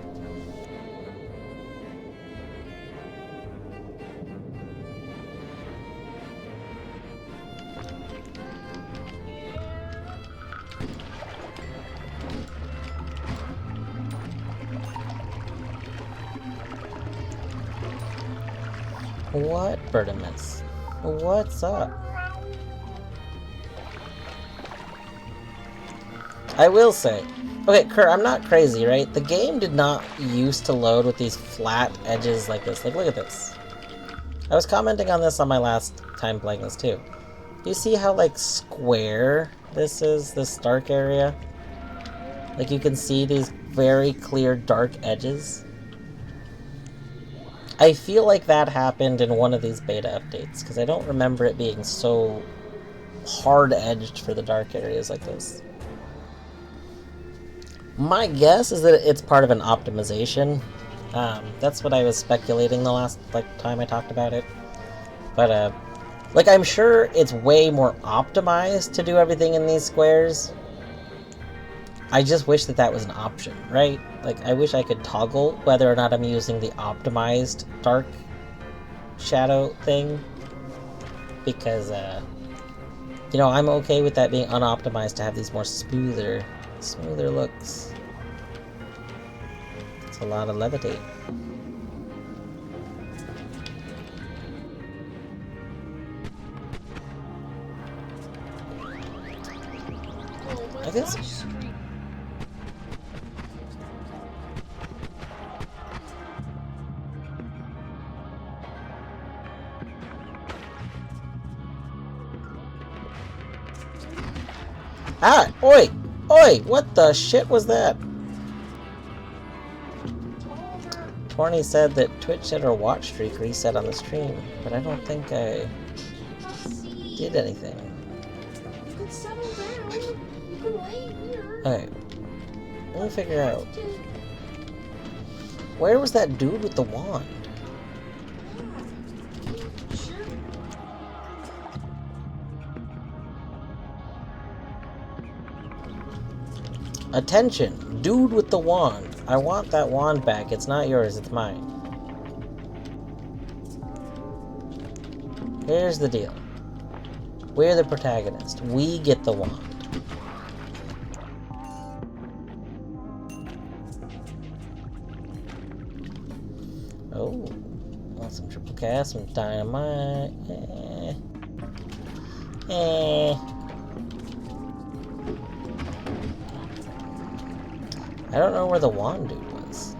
What, Bertimus? What's up? I will say, okay, Kurt, I'm not crazy, right? The game did not used to load with these flat edges like this. Like, look at this. I was commenting on this on my last time playing this, too. Do you see how, like, square this is, this dark area? Like, you can see these very clear dark edges. I feel like that happened in one of these beta updates, because I don't remember it being so hard-edged for the dark areas like this. My guess is that it's part of an optimization. That's what I was speculating the last time I talked about it. But I'm sure it's way more optimized to do everything in these squares. I just wish that was an option, right? Like, I wish I could toggle whether or not I'm using the optimized dark shadow thing. Because, I'm okay with that being unoptimized to have these more smoother looks. It's a lot of levitate. I guess. Ah! Oi! Oi! What the shit was that? Torny said that Twitch said her watch streak reset on the stream, but I don't think I did anything. You can settle down. You can wait here. Okay. Let me figure out. Where was that dude with the wand? Sure. Attention! Dude with the wand. I want that wand back. It's not yours, it's mine. Here's the deal. We're the protagonist. We get the wand. Oh. Want some triple cast, some dynamite. I don't know where the wand dude was.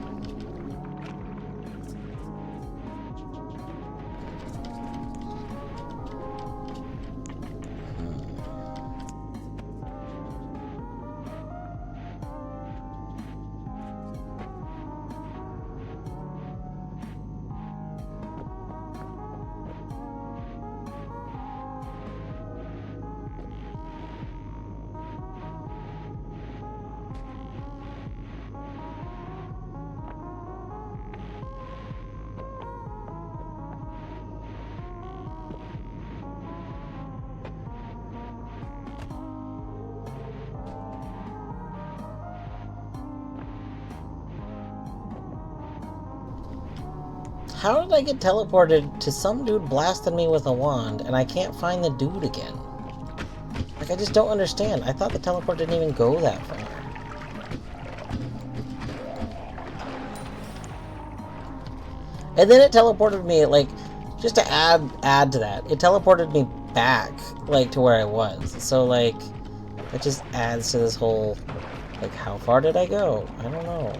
How did I get teleported to some dude blasting me with a wand, and I can't find the dude again? Like, I just don't understand. I thought the teleport didn't even go that far. And then it teleported me, like, just to add to that, it teleported me back, like, to where I was. So, like, it just adds to this whole, like, how far did I go? I don't know.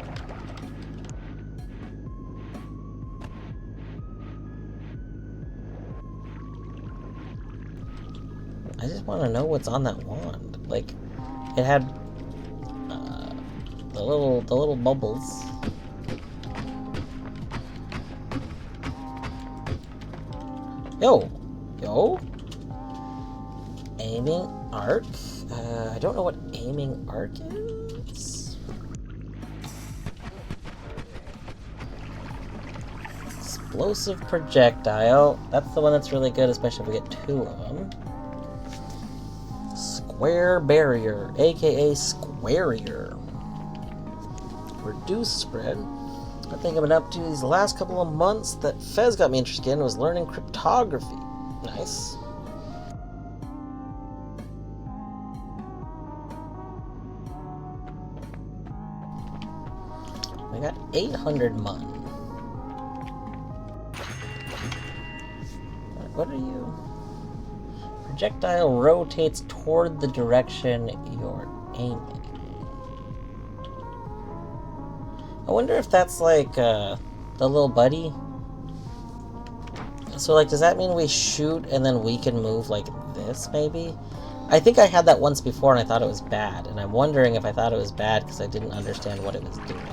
I just want to know what's on that wand. Like, it had the little bubbles. Yo, aiming arc. I don't know what aiming arc is. Explosive projectile. That's the one that's really good, especially if we get 2 of them. Square barrier, aka squarier. Reduce spread. One thing I've been up to these last couple of months that Fez got me interested in was learning cryptography. Nice. I got 800 mun. What are you? Projectile rotates toward the direction you're aiming. I wonder if that's like the little buddy. So like, does that mean we shoot and then we can move like this maybe? I think I had that once before and I thought it was bad. And I'm wondering if I thought it was bad because I didn't understand what it was doing.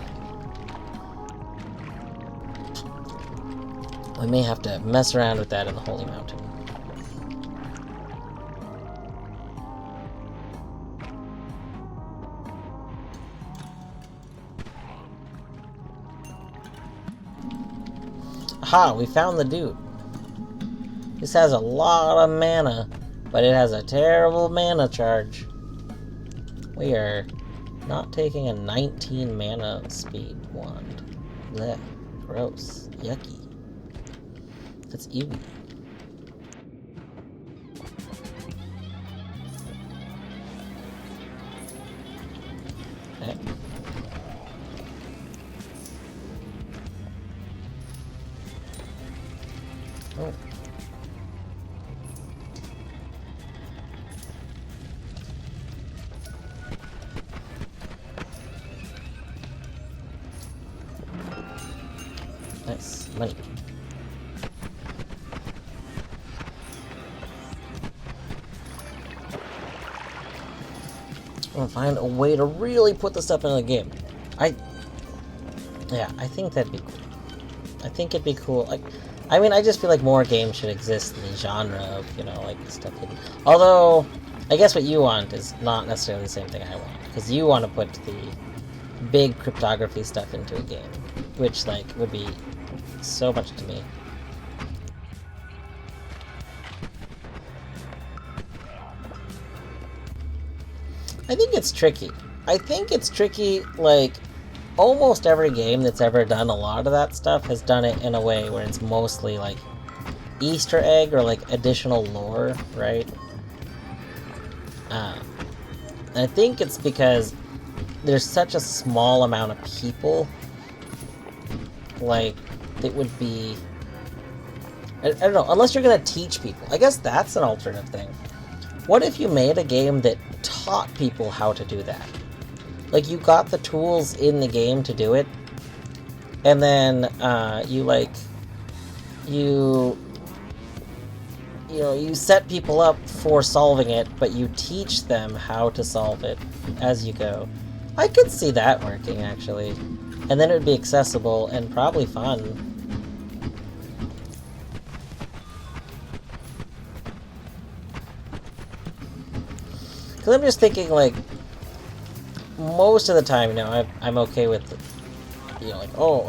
We may have to mess around with that in the Holy Mountain. Aha, we found the dude. This has a lot of mana, but it has a terrible mana charge. We are not taking a 19 mana speed wand. Blech, gross, yucky. That's ewy. Okay. Oh. Nice. Money. I'm gonna find a way to really put this stuff into the game. Yeah, I think that'd be cool. I think it'd be cool. Like, I mean, I just feel like more games should exist in the genre of, you know, like, stuff hidden. Although, I guess what you want is not necessarily the same thing I want. Because you want to put the big cryptography stuff into a game. Which, like, would be so much to me. I think it's tricky. I think it's tricky, like, almost every game that's ever done a lot of that stuff has done it in a way where it's mostly, like, Easter egg or, like, additional lore, right? I think it's because there's such a small amount of people, like, it would be... I don't know, unless you're gonna teach people. I guess that's an alternative thing. What if you made a game that taught people how to do that? Like, you got the tools in the game to do it, and then, you set people up for solving it, but you teach them how to solve it as you go. I could see that working, actually. And then it would be accessible and probably fun. Because I'm just thinking, like, most of the time, you know, I'm okay with, you know, like, oh,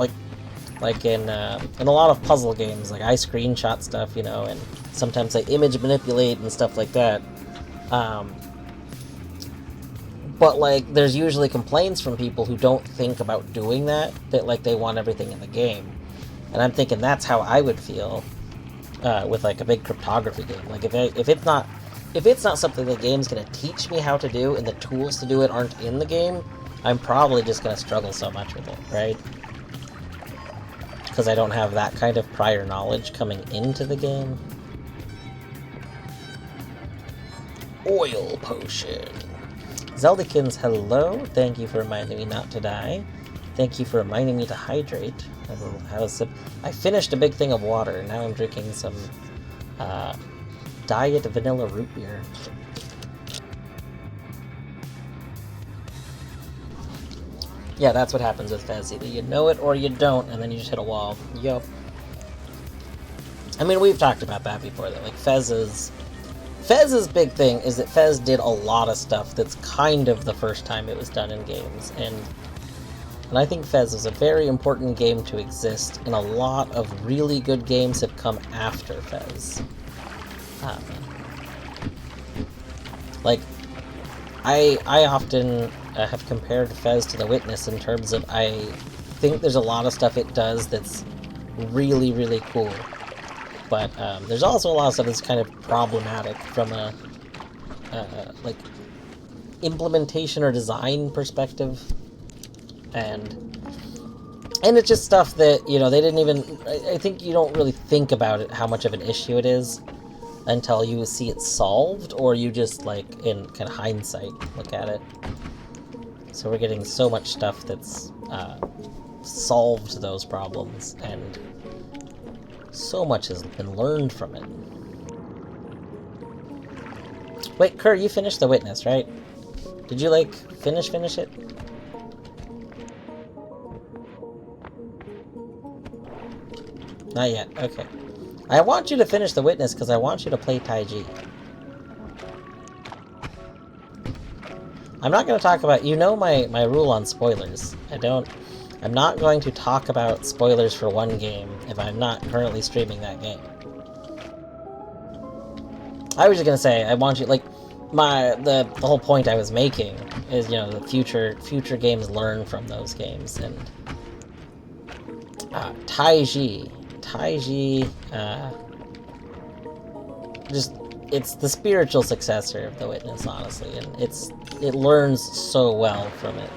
like in a lot of puzzle games, like, I screenshot stuff, you know, and sometimes I image manipulate and stuff like that. But, like, there's usually complaints from people who don't think about doing that, like, they want everything in the game. And I'm thinking that's how I would feel with like a big cryptography game. Like if it's not something the game's gonna teach me how to do and the tools to do it aren't in the game, I'm probably just gonna struggle so much with it, right? Because I don't have that kind of prior knowledge coming into the game. Oil potion. Zeldikins, hello. Thank you for reminding me not to die. Thank you for reminding me to hydrate. I will have a sip. I finished a big thing of water. Now I'm drinking some diet vanilla root beer. Yeah, that's what happens with Fez. Either you know it or you don't, and then you just hit a wall. Yup. I mean, we've talked about that before, though. Like, Fez's big thing is that Fez did a lot of stuff that's kind of the first time it was done in games, and I think Fez is a very important game to exist, and a lot of really good games have come after Fez. Like, I often have compared Fez to The Witness in terms of I think there's a lot of stuff it does that's really, really cool. But there's also a lot of stuff that's kind of problematic from a like implementation or design perspective, and it's just stuff that, you know, they didn't even. I think you don't really think about it, how much of an issue it is, until you see it solved, or you just, like, in kind of hindsight, look at it. So we're getting so much stuff that's solved those problems, and so much has been learned from it. Wait, Kerr, you finished The Witness, right? Did you, like, finish it? Not yet, okay. I want you to finish The Witness because I want you to play Taiji. I'm not going to talk about... You know my rule on spoilers. I'm not going to talk about spoilers for one game if I'm not currently streaming that game. I was just going to say, I want you... Like, the whole point I was making is, you know, the future games learn from those games, and... Taiji, just, it's the spiritual successor of The Witness, honestly, and it learns so well from it.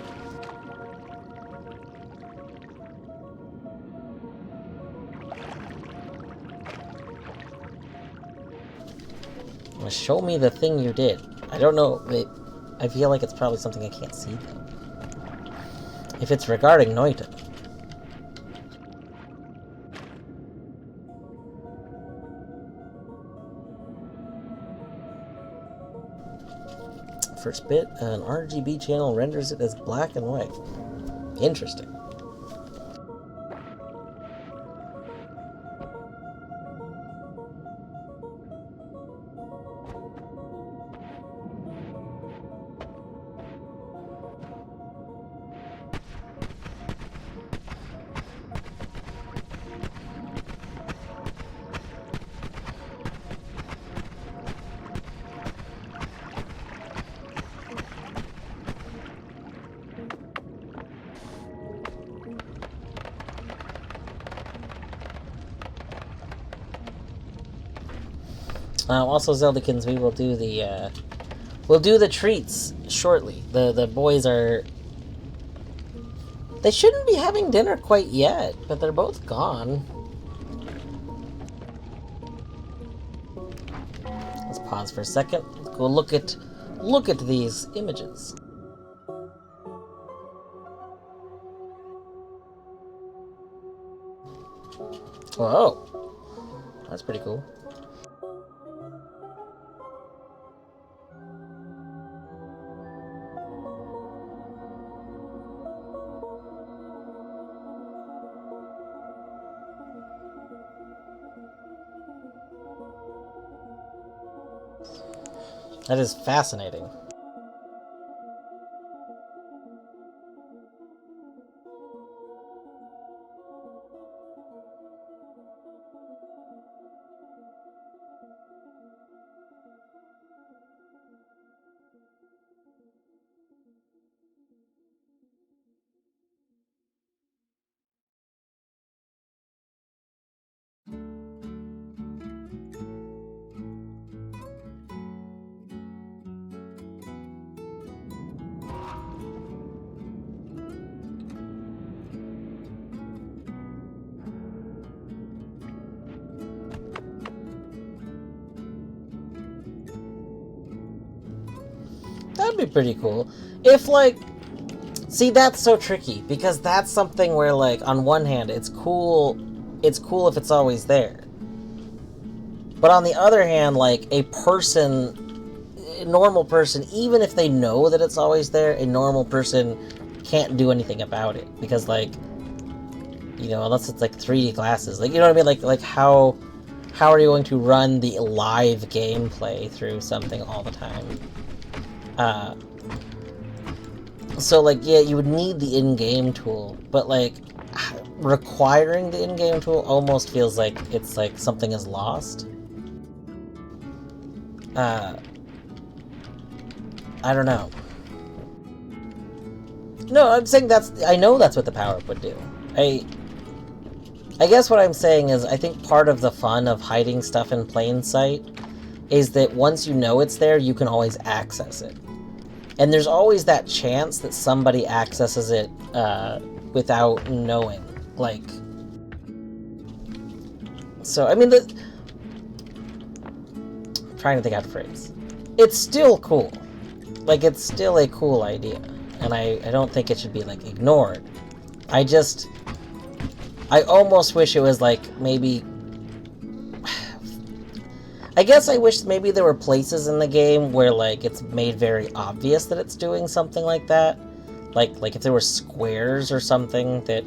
Well, show me the thing you did. I don't know, I feel like it's probably something I can't see, though. If it's regarding Noita. First bit, an RGB channel renders it as black and white. Interesting. Also, Zeldikins, we will do the treats shortly. The boys are... They shouldn't be having dinner quite yet, but they're both gone. Let's pause for a second. Let's go look at these images. Whoa, that's pretty cool. That is fascinating. That'd be pretty cool. If, like... See, that's so tricky, because that's something where, like, on one hand, it's cool if it's always there. But on the other hand, like, a normal person, even if they know that it's always there, a normal person can't do anything about it. Because, like, you know, unless it's, like, 3D glasses. Like, you know what I mean? Like how are you going to run the live gameplay through something all the time? So, like, yeah, you would need the in-game tool, but, like, requiring the in-game tool almost feels like it's, like, something is lost. I don't know. No, I'm saying I know that's what the power-up would do. I guess what I'm saying is, I think part of the fun of hiding stuff in plain sight is that once you know it's there, you can always access it. And there's always that chance that somebody accesses it without knowing. Like, so, I mean, I'm trying to think how to phrase. It's still cool. Like, it's still a cool idea. And I don't think it should be, like, ignored. I almost wish it was, like, maybe... I guess I wish maybe there were places in the game where, like, it's made very obvious that it's doing something like that. Like if there were squares or something that,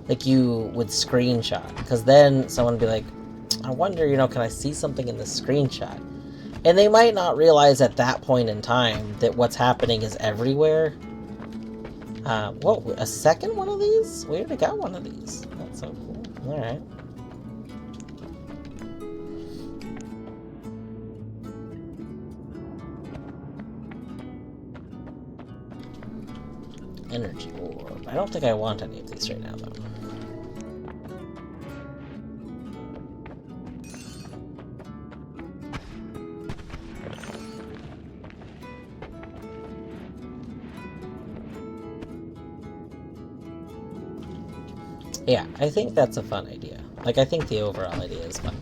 like, you would screenshot. Because then someone would be like, I wonder, you know, can I see something in this screenshot? And they might not realize at that point in time that what's happening is everywhere. Whoa, a second one of these? We already got one of these. That's so cool. Alright. Energy orb. I don't think I want any of these right now, though. Yeah, I think that's a fun idea. Like, I think the overall idea is fun.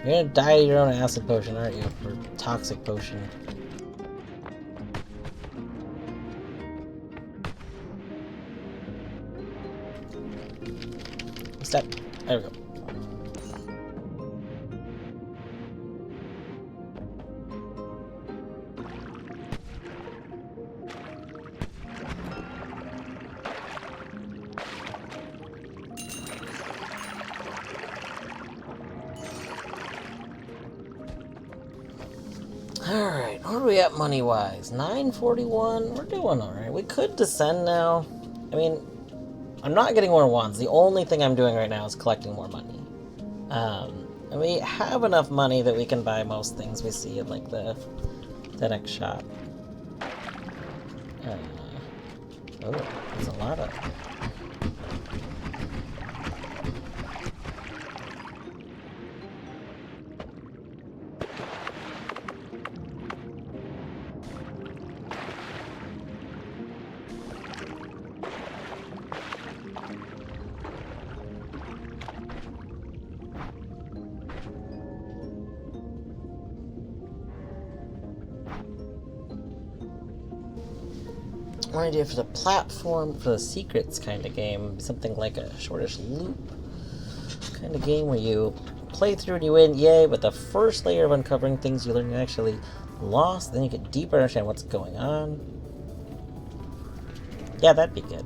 You're gonna die of your own acid potion, aren't you? Or toxic potion. Step. There we go. Alright, where are we at money-wise? 941? We're doing alright. We could descend now. I mean, I'm not getting more wands. The only thing I'm doing right now is collecting more money. And we have enough money that we can buy most things we see in, like, the next shop. Oh, there's a lot of... One idea for the platform, for the secrets kind of game, something like a shortish loop kind of game where you play through and you win, yay, but the first layer of uncovering things you learn you actually lost, then you get deeper and understand what's going on. Yeah, that'd be good.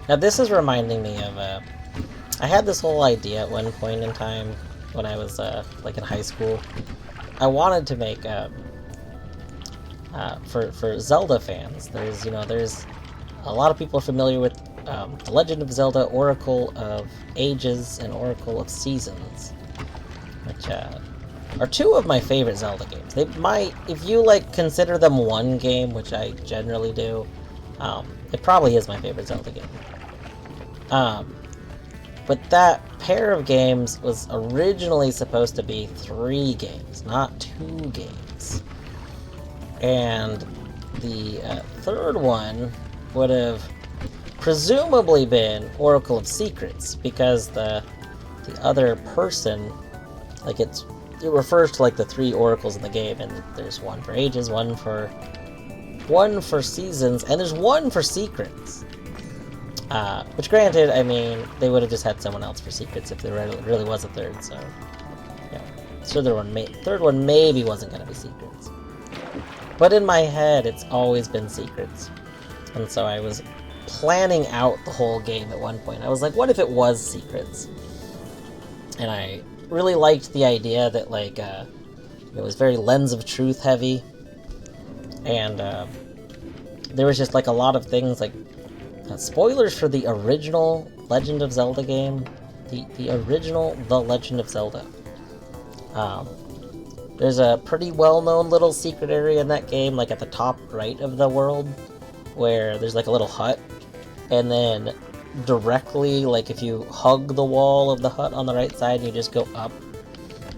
Now this is reminding me of I had this whole idea at one point in time when I was like in high school. I wanted to make for Zelda fans. There's a lot of people are familiar with The Legend of Zelda: Oracle of Ages and Oracle of Seasons, which are two of my favorite Zelda games. They might, if you like consider them one game, which I generally do, it probably is my favorite Zelda game. But that pair of games was originally supposed to be 3 games, not 2 games. And the third one would have presumably been Oracle of Secrets, because the other person, like it refers to like the 3 oracles in the game, and there's one for ages, one for seasons, and there's one for secrets. Which, granted, I mean, they would have just had someone else for secrets if there really was a third, so... Yeah. So third one maybe wasn't going to be secrets. But in my head, it's always been secrets. And so I was planning out the whole game at one point. I was like, what if it was secrets? And I really liked the idea that, like, it was very Lens of Truth heavy. And there was just, like, a lot of things, like, spoilers for the original Legend of Zelda game. The original The Legend of Zelda. There's a pretty well-known little secret area in that game, like at the top right of the world, where there's like a little hut, and then directly, like if you hug the wall of the hut on the right side and you just go up,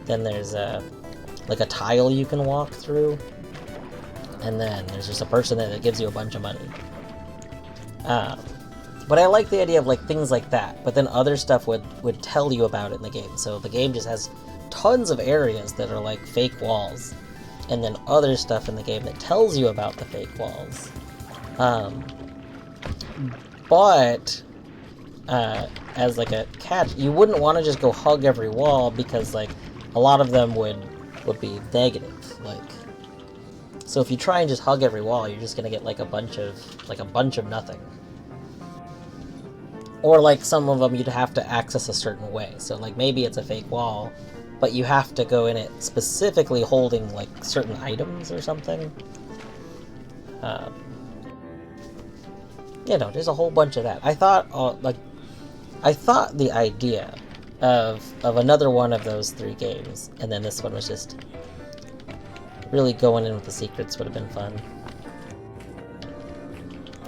then there's like a tile you can walk through, and then there's just a person there that gives you a bunch of money. But I like the idea of like things like that, but then other stuff would tell you about it in the game. So the game just has tons of areas that are like fake walls, and then other stuff in the game that tells you about the fake walls. But as like a catch, you wouldn't want to just go hug every wall, because like a lot of them would be negative. Like, so if you try and just hug every wall, you're just gonna get like a bunch of nothing. Or like some of them you'd have to access a certain way. So like maybe it's a fake wall, but you have to go in it specifically holding like certain items or something. There's a whole bunch of that. I thought the idea of another one of those 3 games, and then this one was just really going in with the secrets, would have been fun.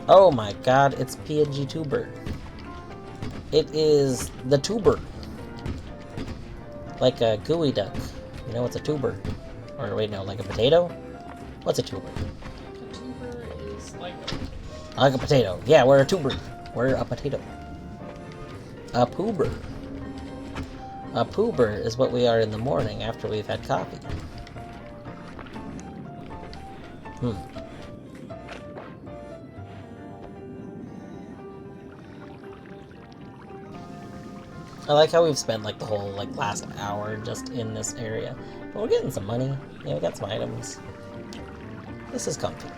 Oh my god, it's PNG Tuber. It is the tuber. Like a gooey duck. You know what's a tuber? Or wait, no, like a potato? What's a tuber? A tuber is like Like a potato. Yeah, we're a tuber. We're a potato. A poober. A poober is what we are in the morning after we've had coffee. I like how we've spent like the whole like last hour just in this area. But we're getting some money. Yeah, we got some items. This is comfy.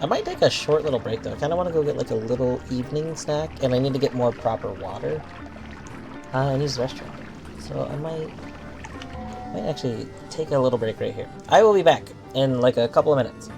I might take a short little break though. I kind of want to go get like a little evening snack, and I need to get more proper water. I use the restroom. So I might actually take a little break right here. I will be back in like a couple of minutes.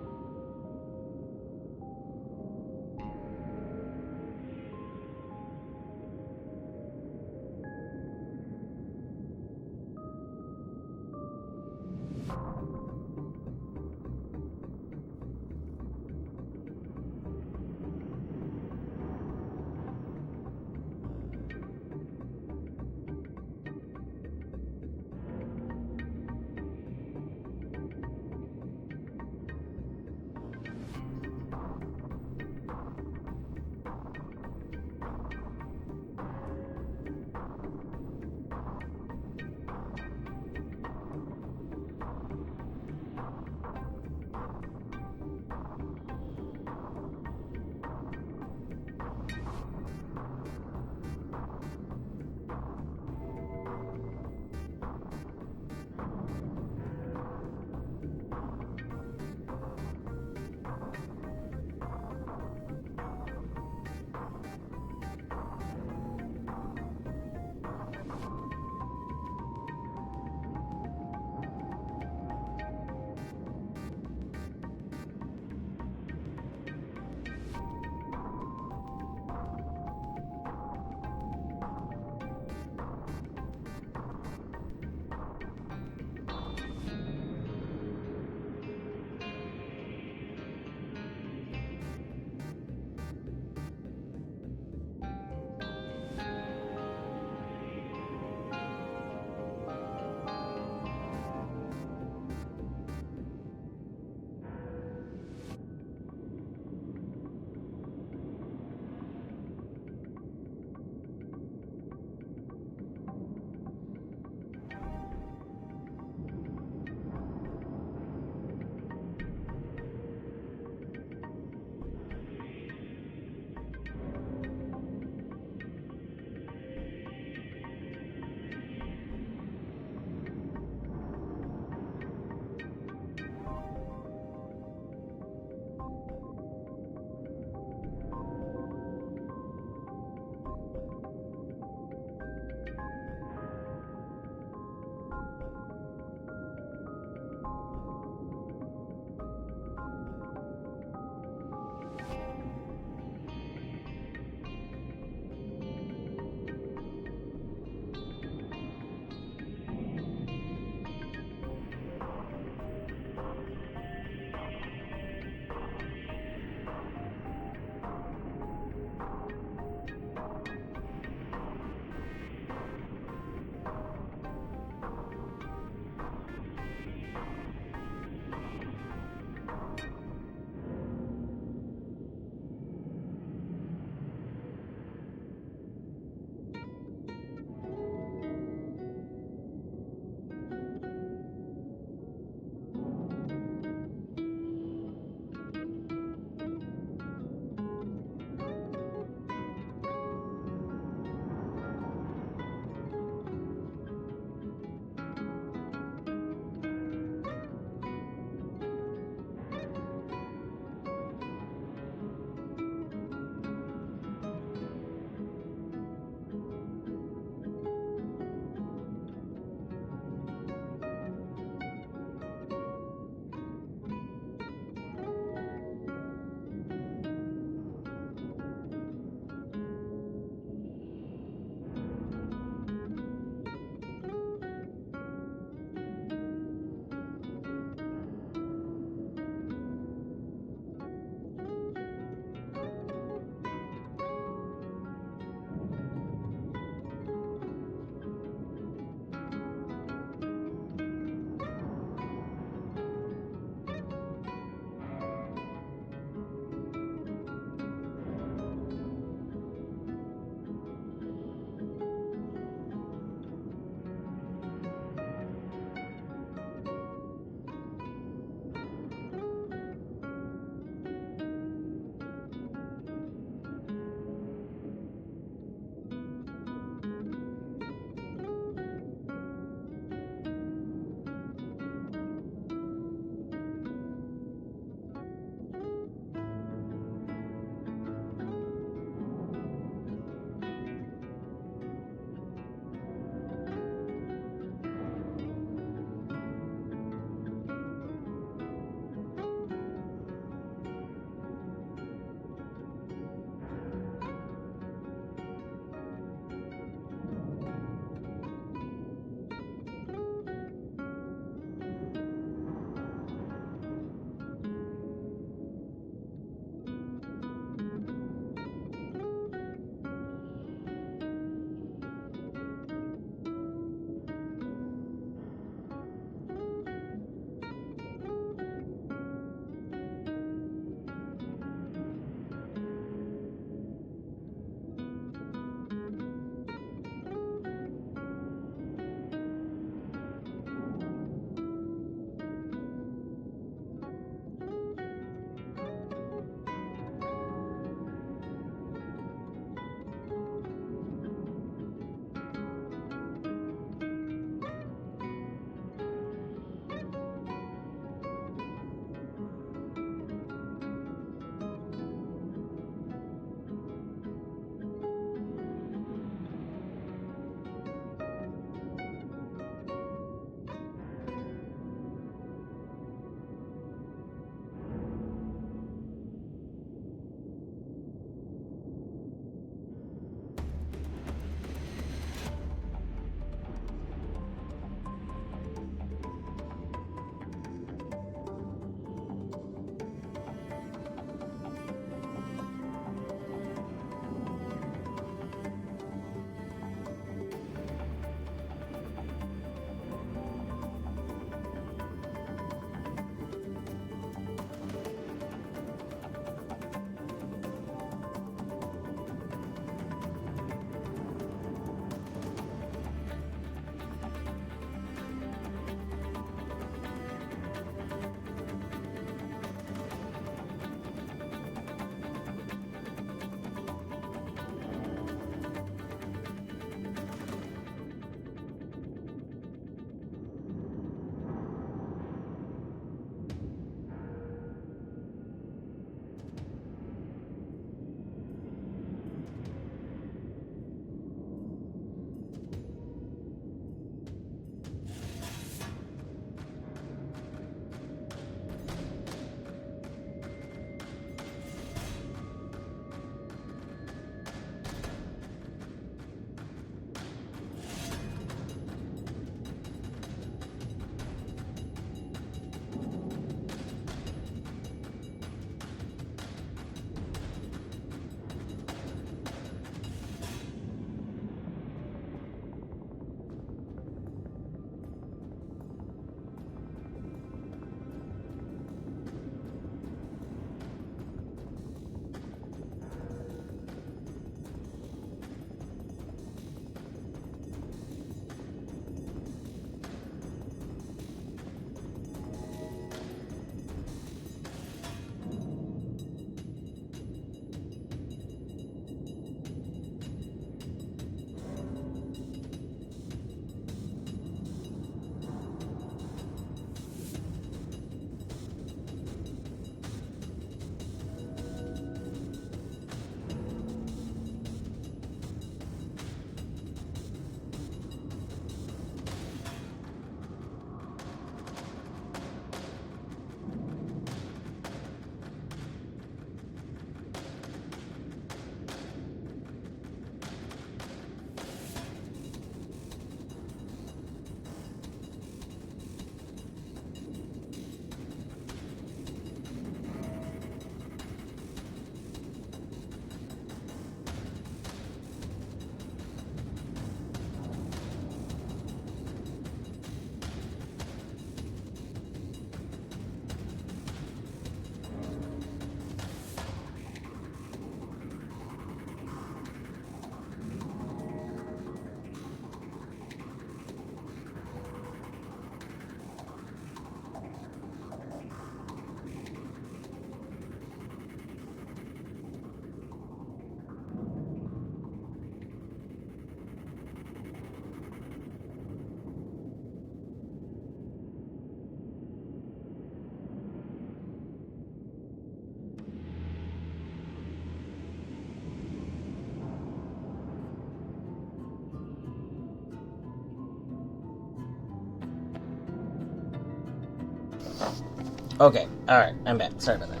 Okay, alright, I'm back. Sorry about that.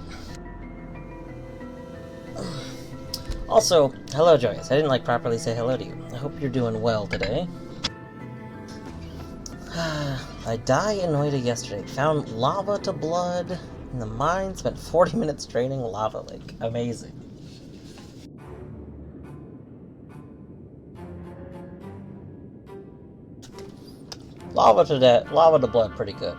Also, hello Joyous. I didn't properly say hello to you. I hope you're doing well today. I died in Noita yesterday. Found lava to blood in the mine. Spent 40 minutes draining lava lake. Amazing. Lava to blood, pretty good.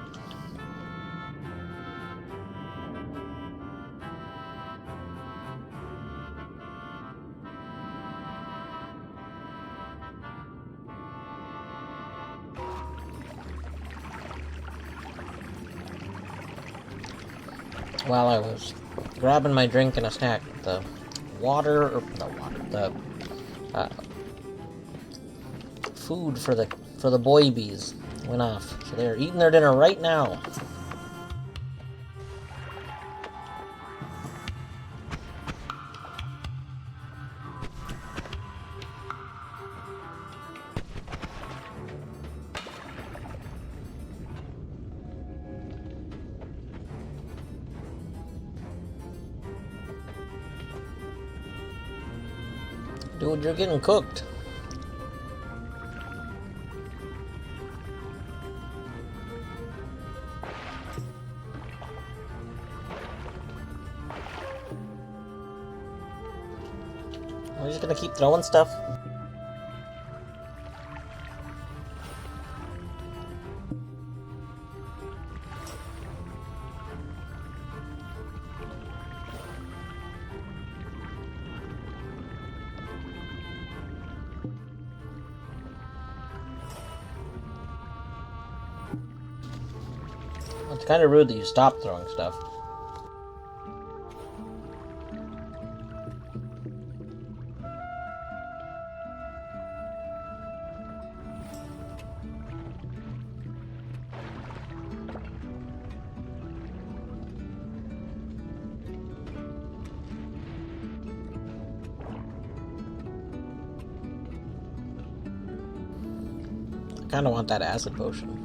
While I was grabbing my drink and a snack, the food for the boy bees went off. So they're eating their dinner right now. Dude, you're getting cooked. We're just gonna keep throwing stuff. It's kind of rude that you stopped throwing stuff. I kind of want that acid potion.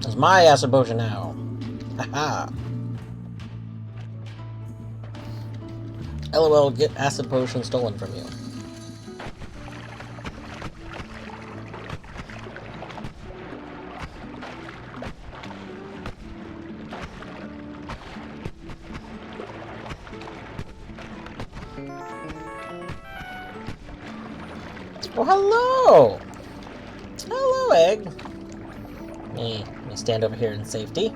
It's my acid potion now. Haha. LOL, get acid potion stolen from you. Oh, hello! Hello, Egg. Let me stand over here in safety.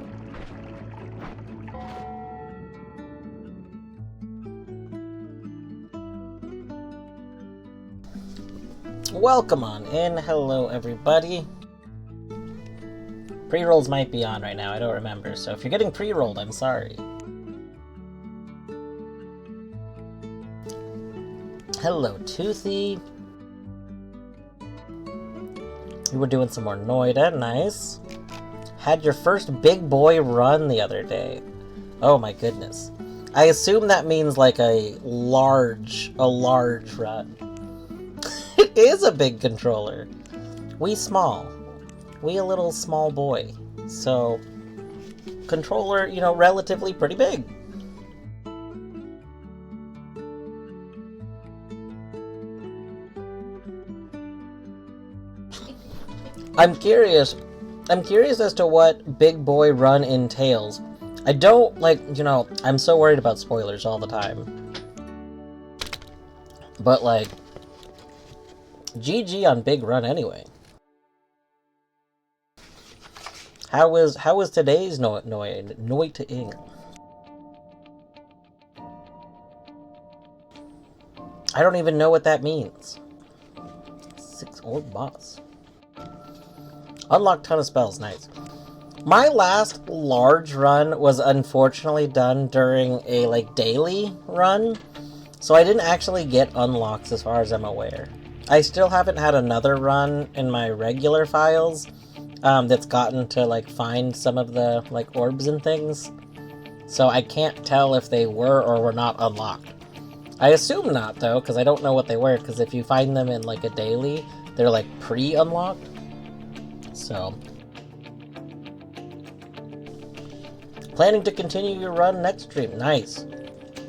Welcome on in. Hello, everybody. Pre-rolls might be on right now, I don't remember, so if you're getting pre-rolled, I'm sorry. Hello, Toothy. You were doing some more Noita, nice. Had your first big boy run the other day. Oh my goodness. I assume that means like a large run. It is a big controller. We small. We a little small boy. So, controller, you know, relatively pretty big. I'm curious as to what Big Boy Run entails. I don't, you know, I'm so worried about spoilers all the time. But, GG on Big Run anyway. How was today's Noita-ing? I don't even know what that means. 26 old boss. Unlocked ton of spells, nice. My last large run was unfortunately done during a like daily run, so I didn't actually get unlocks as far as I'm aware. I still haven't had another run in my regular files that's gotten to like find some of the like orbs and things, so I can't tell if they were or were not unlocked. I assume not though, because I don't know what they were, because if you find them in like a daily, they're like pre-unlocked. So, planning to continue your run next stream. Nice.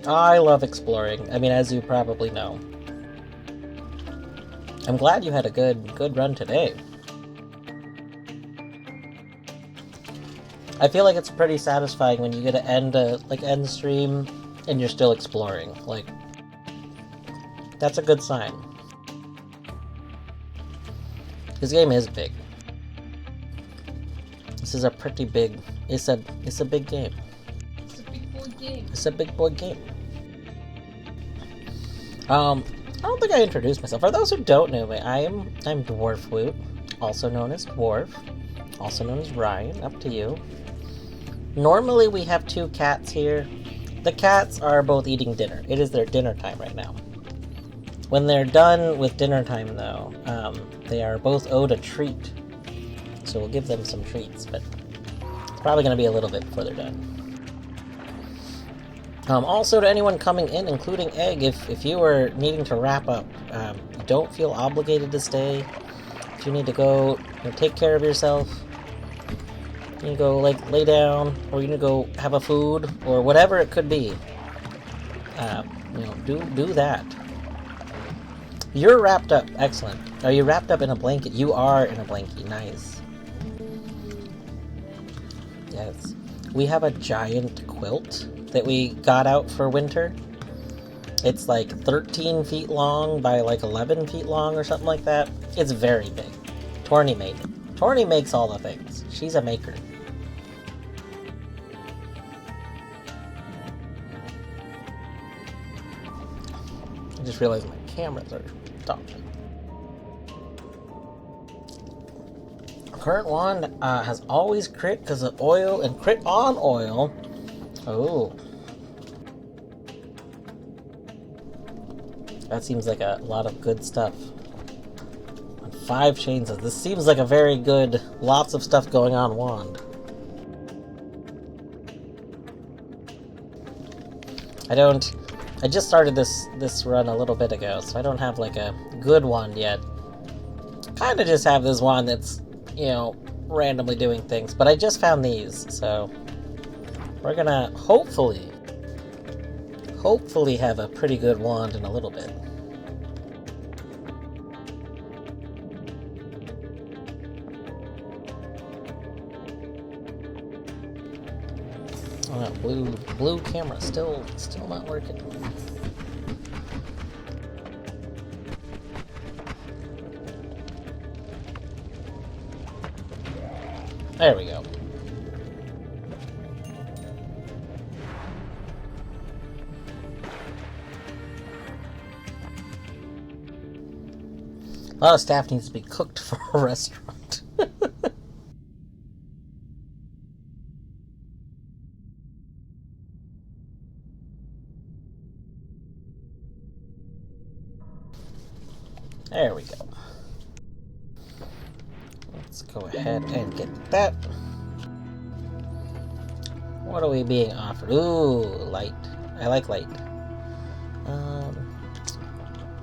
I love exploring. I mean, as you probably know. I'm glad you had a good run today. I feel like it's pretty satisfying when you get to end the stream and you're still exploring. Like, that's a good sign. This game is big. This is a pretty big. It's a big game. It's a big boy game. It's a big boy game. I don't think I introduced myself. For those who don't know me, I'm Dwarf Woot, also known as Dwarf, also known as Ryan. Up to you. Normally we have two cats here. The cats are both eating dinner. It is their dinner time right now. When they're done with dinner time, though, they are both owed a treat. So we'll give them some treats, but it's probably going to be a little bit before they're done. Also, to anyone coming in, including Egg, if you are needing to wrap up, don't feel obligated to stay. If you need to go, take care of yourself, you can go like lay down, or you can go have a food, or whatever it could be. Do that. You're wrapped up. Excellent. Are you wrapped up in a blanket? You are in a blanket. Nice. Yes. We have a giant quilt that we got out for winter. It's like 13 feet long by like 11 feet long or something like that. It's very big. Torny made it. Torny makes all the things. She's a maker. I just realized my cameras are stopped. Current wand has always crit because of oil and crit on oil. Oh. That seems like a lot of good stuff. 5 chainsaws. This seems like a very good, lots of stuff going on wand. I just started this run a little bit ago, so I don't have like a good wand yet. Kinda just have this wand that's, randomly doing things, but I just found these, so we're gonna hopefully have a pretty good wand in a little bit. Oh, blue camera still not working. There we go. A lot of staff needs to be cooked for a restaurant. There we go. Let's go ahead and get that. What are we being offered? Ooh, light. I like light.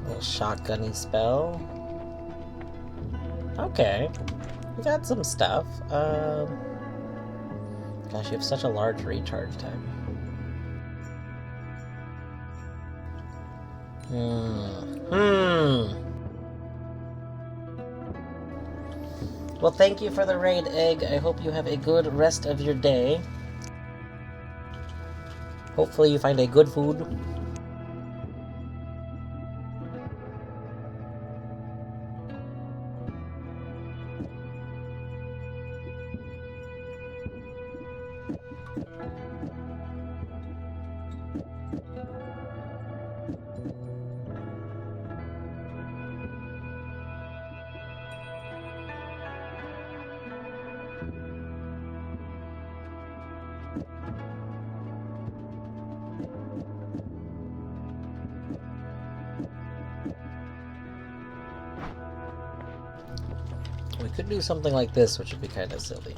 Little shotgunny spell. Okay. We got some stuff. Gosh, you have such a large recharge time. Well, thank you for the raid, Egg. I hope you have a good rest of your day. Hopefully you find a good food. We could do something like this, which would be kind of silly.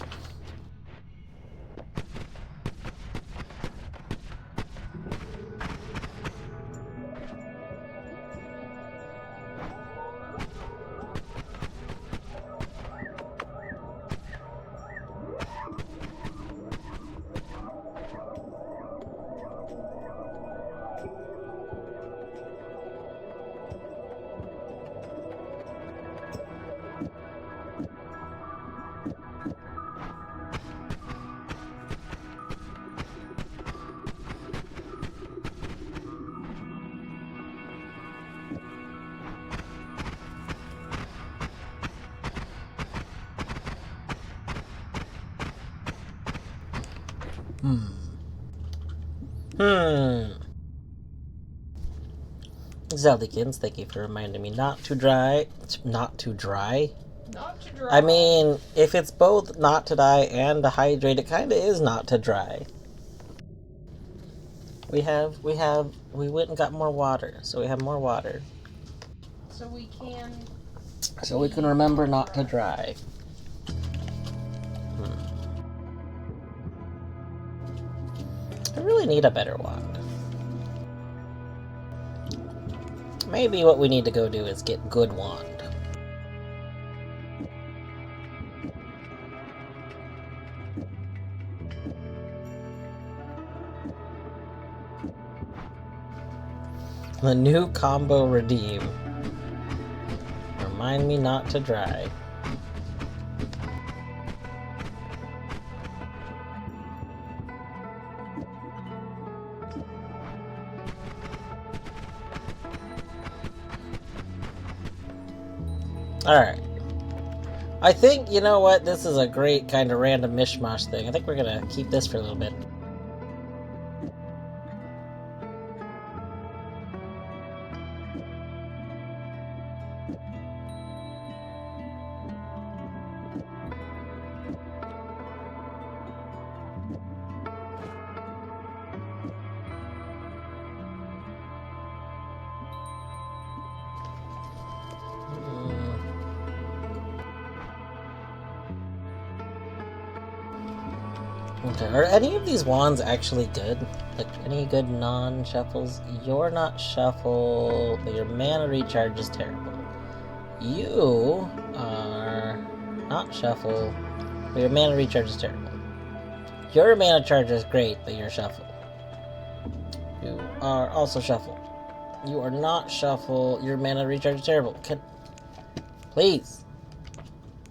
Zeldikins, thank you for reminding me not to dry. Not to dry? Not to dry. I mean, if it's both not to die and to hydrate, it kind of is not to dry. We went and got more water, so we have more water. So we can. So we can remember not to dry. I really need a better wand. Maybe what we need to go do is get good wand. The new combo redeem. Remind me not to dry. Alright. I think, you know what, this is a great kind of random mishmash thing. I think we're gonna keep this for a little bit. Okay, are any of these wands actually good? Like, any good non-shuffles? You're not shuffle, but your mana recharge is terrible. You are not shuffle, but your mana recharge is terrible. Your mana charge is great, but you're shuffle. You are also shuffle. You are not shuffle, your mana recharge is terrible. Please.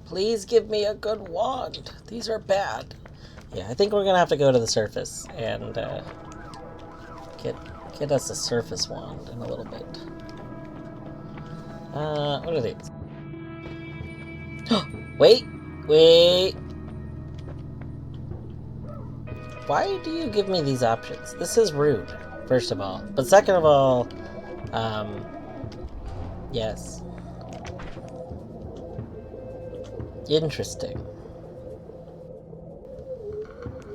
Please give me a good wand. These are bad. Yeah, I think we're gonna have to go to the surface and get us a surface wand in a little bit. What are these? Wait! Why do you give me these options? This is rude, first of all. But second of all, yes. Interesting.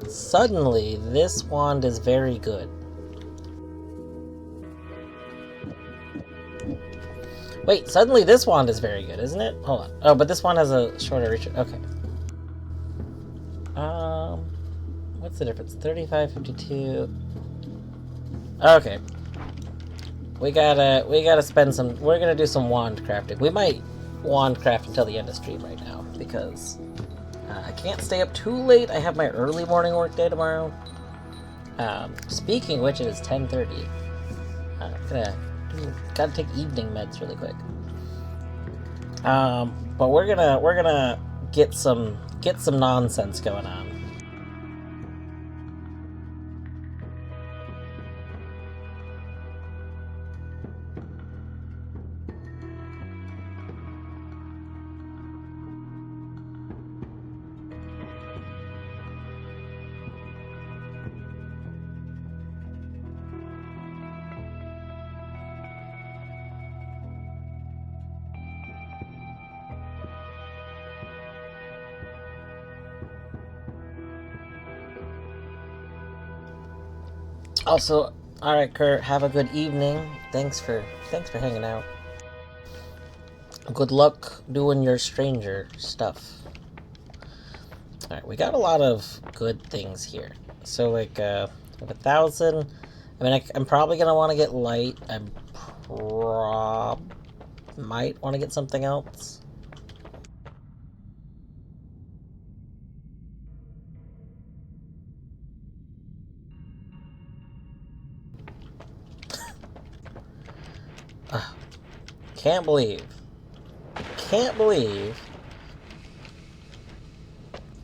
Suddenly, this wand is very good. Wait, suddenly this wand is very good, isn't it? Hold on. Oh, but this one has a shorter reach. Okay. What's the difference? 35, 52. Okay. We gotta spend some. We're gonna do some wand crafting. We might wand craft until the end of stream right now because I can't stay up too late. I have my early morning work day tomorrow. Speaking of which, it is 10:30. Gotta take evening meds really quick. But we're gonna get some nonsense going on. Also, alright, Kurt, have a good evening. Thanks for hanging out. Good luck doing your stranger stuff. Alright, we got a lot of good things here. So, like, 1,000. I mean, I'm probably gonna want to get light. I might want to get something else. Can't believe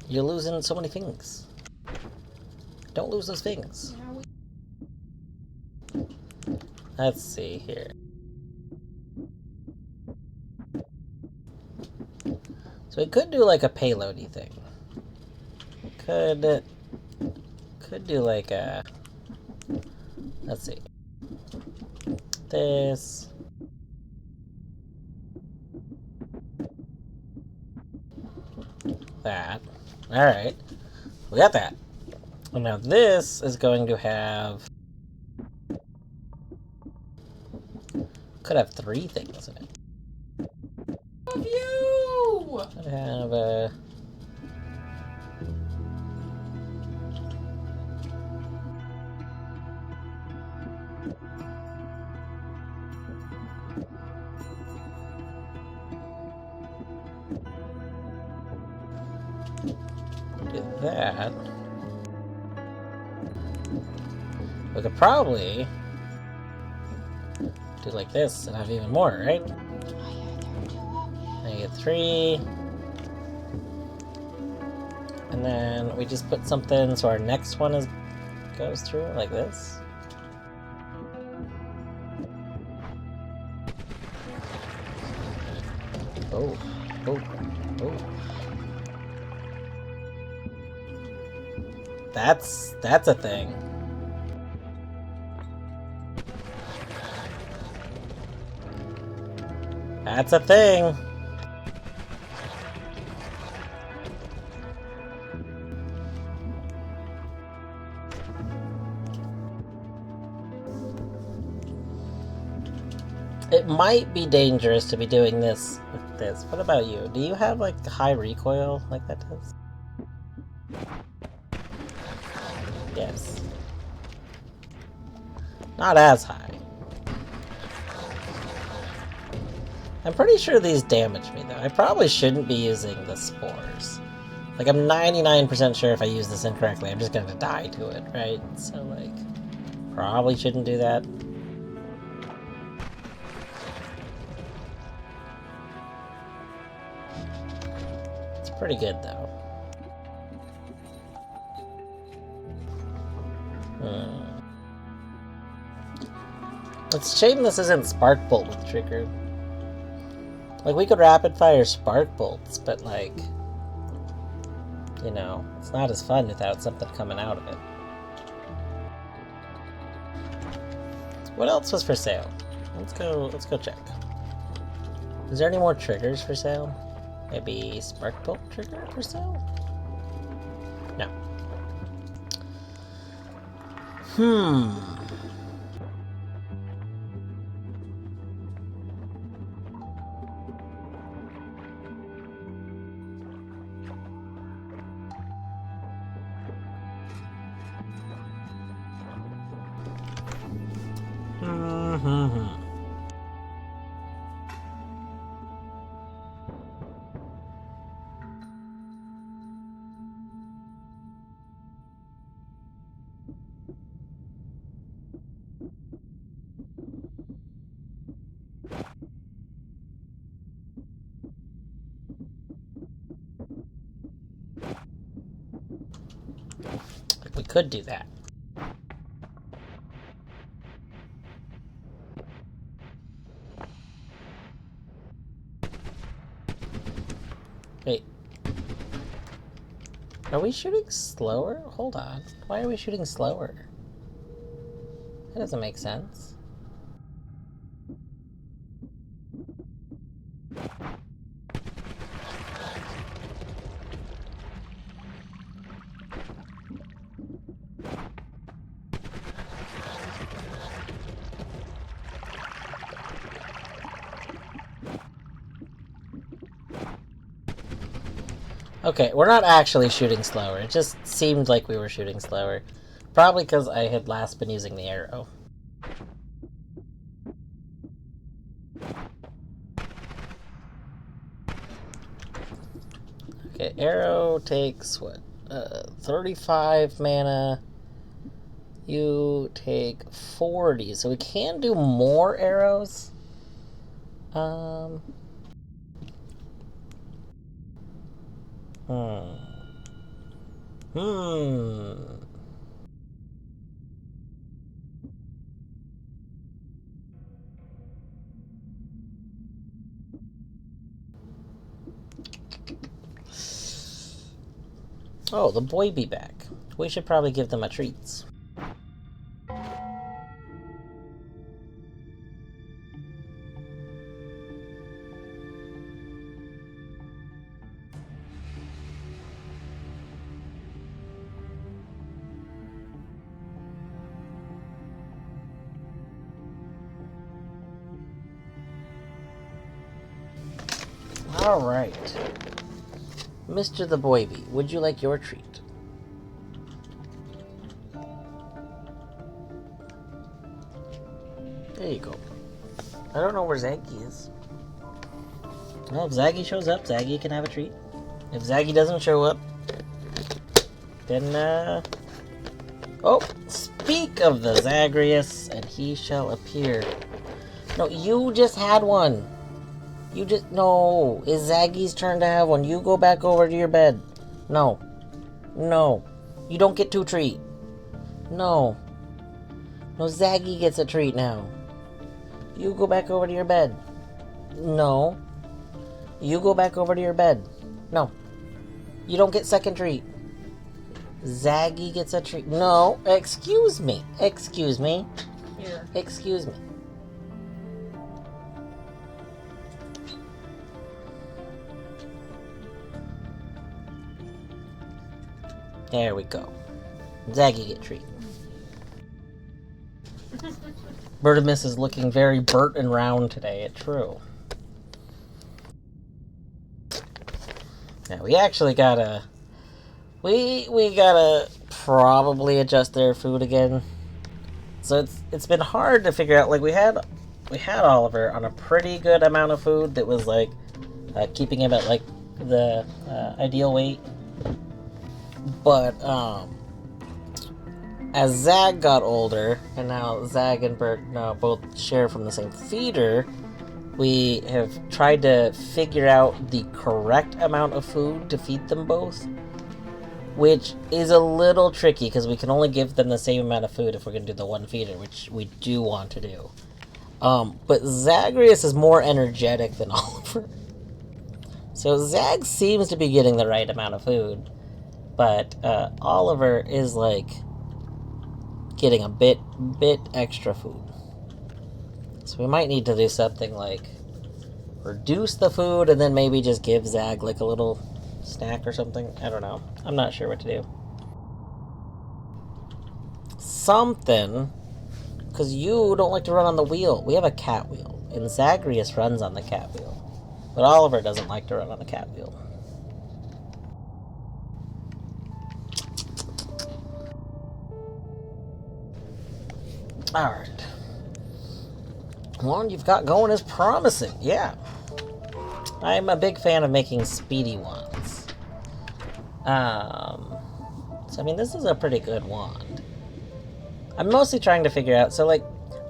you're losing so many things. Don't lose those things. Let's see here. So we could do like a payloady thing. Could do like a, let's see, this. That. Alright. We got that. And now this is going to have... Could have 3 things in it. Of you! Could have a... do that. We could probably do like this and have even more, right? I get 3. And then we just put something so our next one goes through like this. Oh, oh, oh. That's a thing. That's a thing. It might be dangerous to be doing this with this. What about you? Do you have like high recoil like that does? Yes. Not as high. I'm pretty sure these damage me though. I probably shouldn't be using the spores. Like, I'm 99% sure if I use this incorrectly, I'm just gonna die to it, right? So, like, probably shouldn't do that. It's pretty good, though. It's a shame this isn't Spark Bolt with triggered. Like, we could rapid fire Spark Bolts, but, like, you know, it's not as fun without something coming out of it. What else was for sale? Let's go check. Is there any more triggers for sale? Maybe Spark Bolt trigger for sale? No. We could do that. Wait. Are we shooting slower? Hold on. Why are we shooting slower? That doesn't make sense. Okay, we're not actually shooting slower. It just seemed like we were shooting slower. Probably because I had last been using the arrow. Okay, arrow takes what? 35 mana. You take 40, so we can do more arrows. Hmm. Oh, the boy be back. We should probably give them a treats. Alright. Mr. the Boy Bee, would you like your treat? There you go. I don't know where Zaggy is. Well, if Zaggy shows up, Zaggy can have a treat. If Zaggy doesn't show up, then, oh, speak of the Zagreus, and he shall appear. No, you just had one. No. It's Zaggy's turn to have one. You go back over to your bed. No. No. You don't get to treat. No. No, Zaggy gets a treat now. You go back over to your bed. No. You go back over to your bed. No. You don't get second treat. Zaggy gets a treat. No. Excuse me. Excuse me. Here. Excuse me. There we go. Zaggy get treat. Bertimus is looking very burnt and round today, it's true. Yeah, we actually gotta... We gotta probably adjust their food again. So it's been hard to figure out, like, we had Oliver on a pretty good amount of food that was, like, keeping him at, like, the ideal weight. But, as Zag got older, and now Zag and Bert now both share from the same feeder, we have tried to figure out the correct amount of food to feed them both, which is a little tricky because we can only give them the same amount of food if we're going to do the one feeder, which we do want to do. But Zagreus is more energetic than Oliver. So Zag seems to be getting the right amount of food, but Oliver is like getting a bit extra food. So we might need to do something like reduce the food and then maybe just give Zag like a little snack or something. I don't know. I'm not sure what to do. Something, because you don't like to run on the wheel. We have a cat wheel, and Zagreus runs on the cat wheel, but Oliver doesn't like to run on the cat wheel. Alright. One you've got going is promising, yeah. I'm a big fan of making speedy wands. So I mean, this is a pretty good wand. I'm mostly trying to figure out, so like,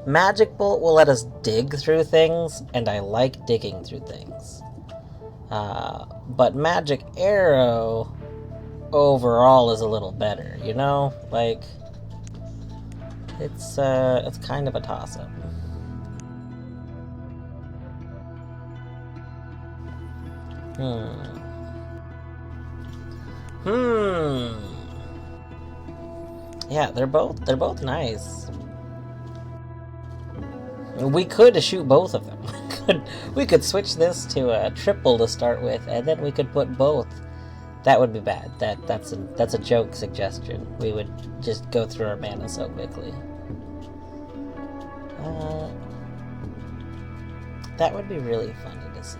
Magic Bolt will let us dig through things, and I like digging through things. But Magic Arrow overall is a little better, you know? Like, it's kind of a toss-up. Yeah, they're both nice. We could shoot both of them. We could switch this to a triple to start with, and then we could put both. That would be bad. That's a joke suggestion. We would just go through our mana so quickly. That would be really funny to see.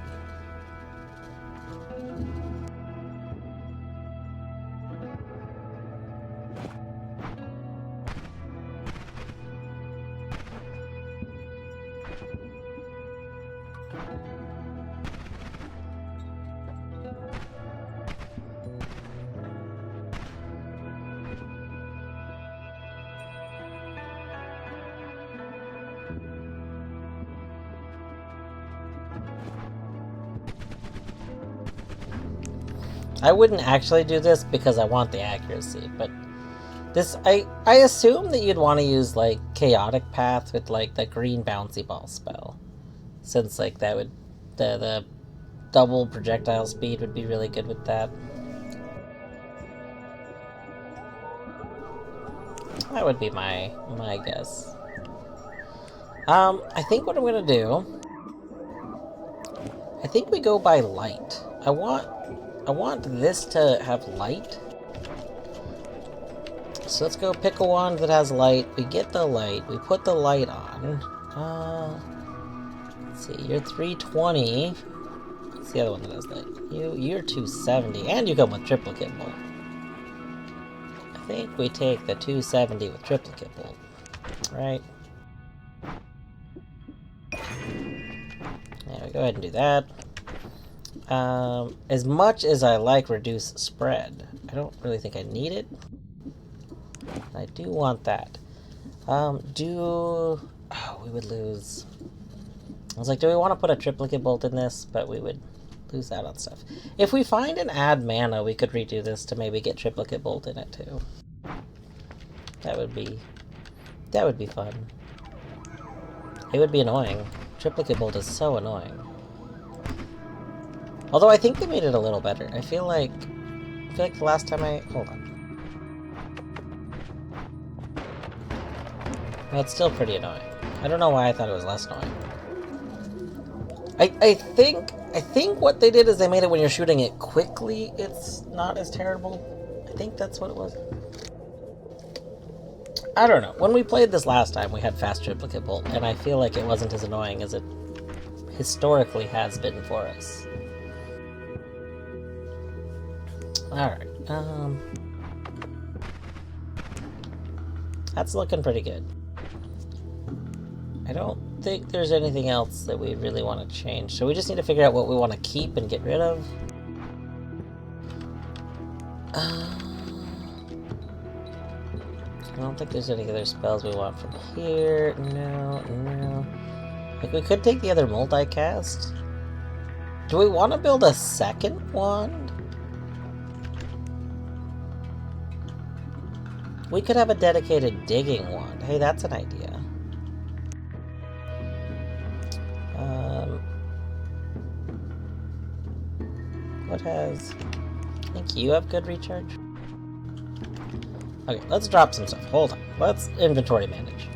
I wouldn't actually do this because I want the accuracy, but this, I assume that you'd want to use, like, Chaotic Path with, like, the green bouncy ball spell. Since, like, that would, the double projectile speed would be really good with that. That would be my guess. I think what I'm gonna do, I think we go by light. I want this to have light. So let's go pick a wand that has light. We get the light. We put the light on. Let's see. You're 320. What's the other one that has light? You're 270, and you come with triplicate bolt. I think we take the 270 with triplicate bolt, right? Yeah, we go ahead and do that. As much as I like reduce spread, I don't really think I need it. I do want that. Oh, we would lose. I was like, do we want to put a triplicate bolt in this? But we would lose out on stuff. If we find an add mana, we could redo this to maybe get triplicate bolt in it too. That would be fun. It would be annoying. Triplicate bolt is so annoying. Although I think they made it a little better. I feel like the last time hold on. That's still pretty annoying. I don't know why I thought it was less annoying. I think what they did is they made it when you're shooting it quickly, it's not as terrible. I think that's what it was. I don't know. When we played this last time, we had fast triplicate bolt, and I feel like it wasn't as annoying as it historically has been for us. Alright, that's looking pretty good. I don't think there's anything else that we really want to change, so we just need to figure out what we want to keep and get rid of. I don't think there's any other spells we want from here. No. Like, we could take the other multicast. Do we want to build a second wand? We could have a dedicated digging wand. Hey, that's an idea. What has... I think you have good recharge? Okay, let's drop some stuff. Hold on. Let's inventory manage.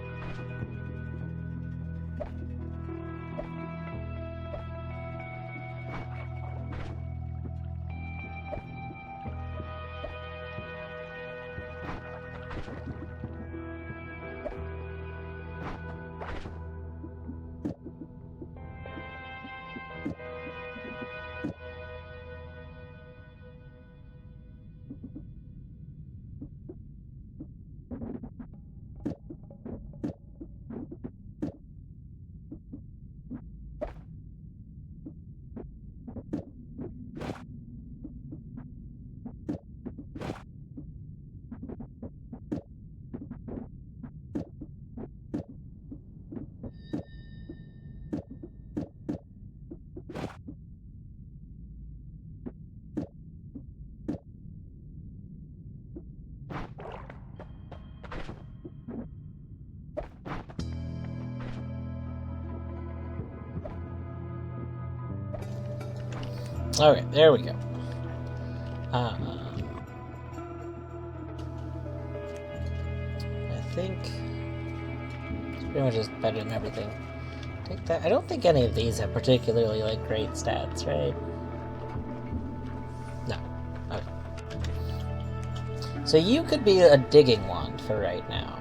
Alright, there we go. I think it's pretty much just better than everything. Take that. I don't think any of these have particularly, like, great stats, right? No. Okay. So you could be a digging wand for right now.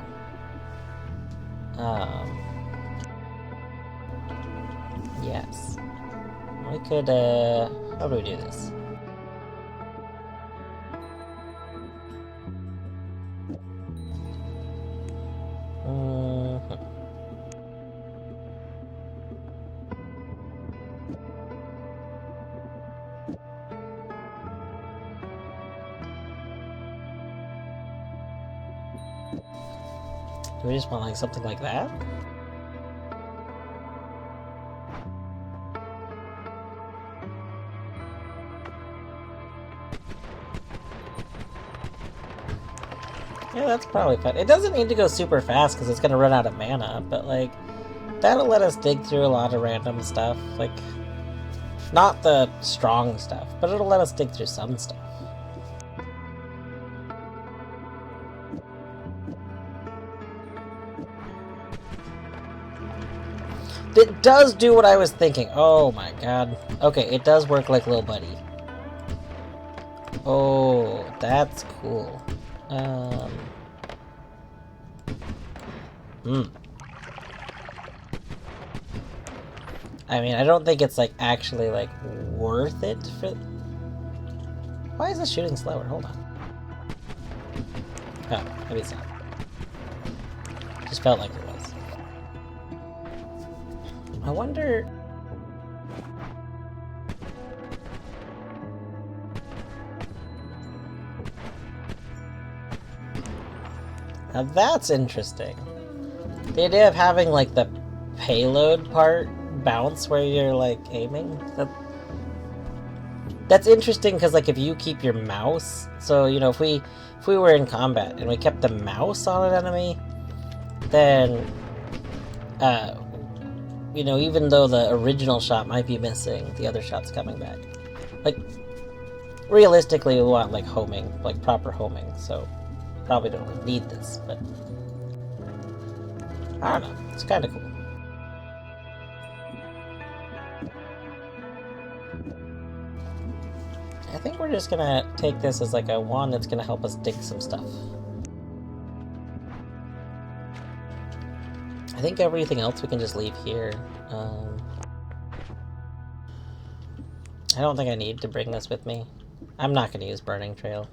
Yes. We could, how do we do this? Do we just want, like, something like that? Yeah, that's probably fine. It doesn't need to go super fast because it's gonna run out of mana, but like, that'll let us dig through a lot of random stuff. Like, not the strong stuff, but it'll let us dig through some stuff. It does do what I was thinking. Oh my god. Okay, it does work like Lil Buddy. Oh, that's cool. I mean, I don't think it's, like, actually, like, worth it for... Why is this shooting slower? Hold on. Oh, maybe it's not. Just felt like it was. I wonder... Now that's interesting. The idea of having, like, the payload part bounce where you're, like, aiming. That's interesting because, like, if you keep your mouse... So, you know, if we were in combat and we kept the mouse on an enemy, then... you know, even though the original shot might be missing, the other shot's coming back. Like, realistically, we want, like, homing. Like, proper homing, so... Probably don't really need this, but... I don't know. It's kind of cool. I think we're just gonna take this as like a wand that's gonna help us dig some stuff. I think everything else we can just leave here. I don't think I need to bring this with me. I'm not gonna use Burning Trail.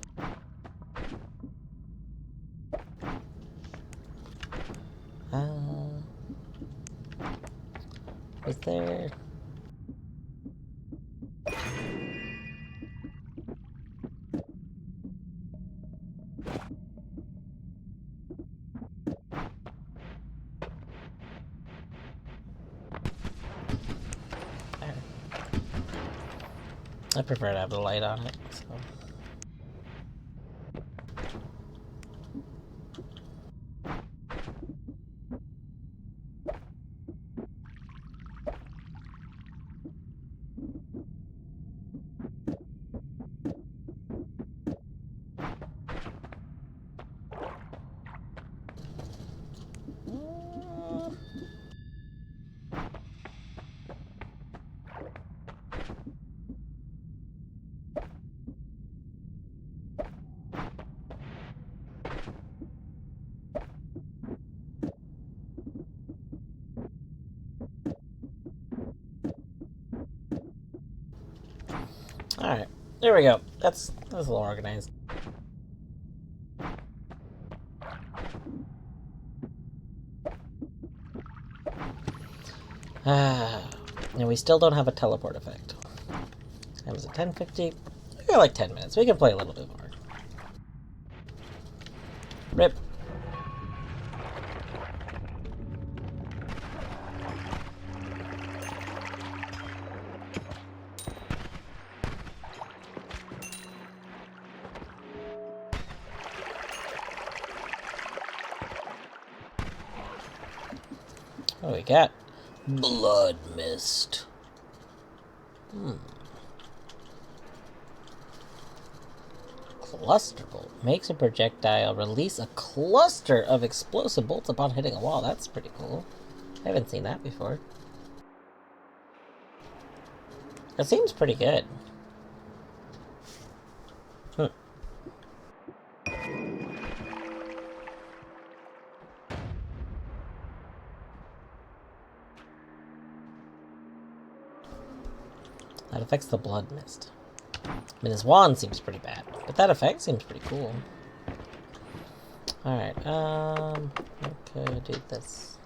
Was there... There. I prefer to have the light on it, so... Alright, there we go. That's a little organized. And we still don't have a teleport effect. Time is at 10:50. We got like 10 minutes. We can play a little bit more. Rip. What do we got? Blood Mist. Cluster Bolt. Makes a projectile release a cluster of explosive bolts upon hitting a wall. That's pretty cool. I haven't seen that before. That seems pretty good. That affects the Blood Mist. I mean, his wand seems pretty bad, but that effect seems pretty cool. Alright, okay, do this.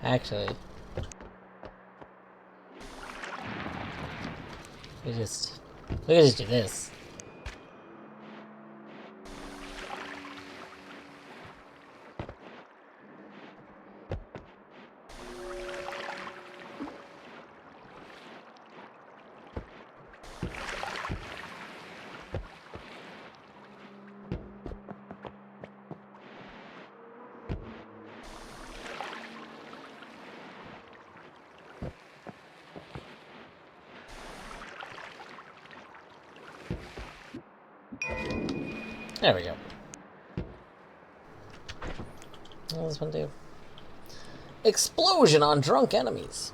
Actually, we can just do this. There we go. What does this one do? Explosion on drunk enemies.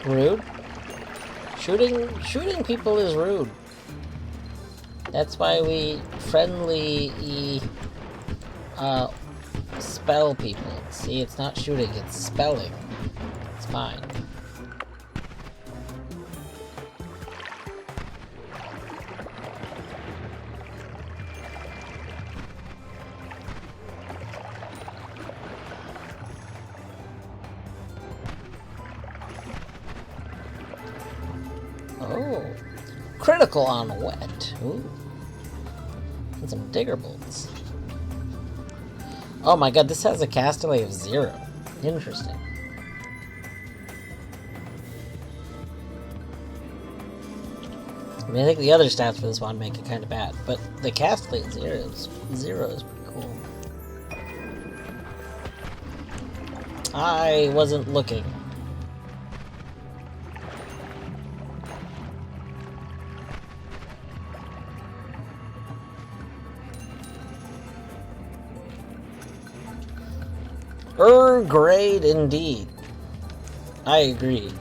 Rude. Shooting people is rude. That's why we friendly spell people. See, it's not shooting, it's spelling. It's fine. Oh, critical on wet. Ooh, and some digger bolts. Oh my god, this has a castaway of 0. Interesting. I mean, I think the other stats for this one make it kind of bad, but the castaway at 0 is pretty cool. I wasn't looking. Great indeed. I agree.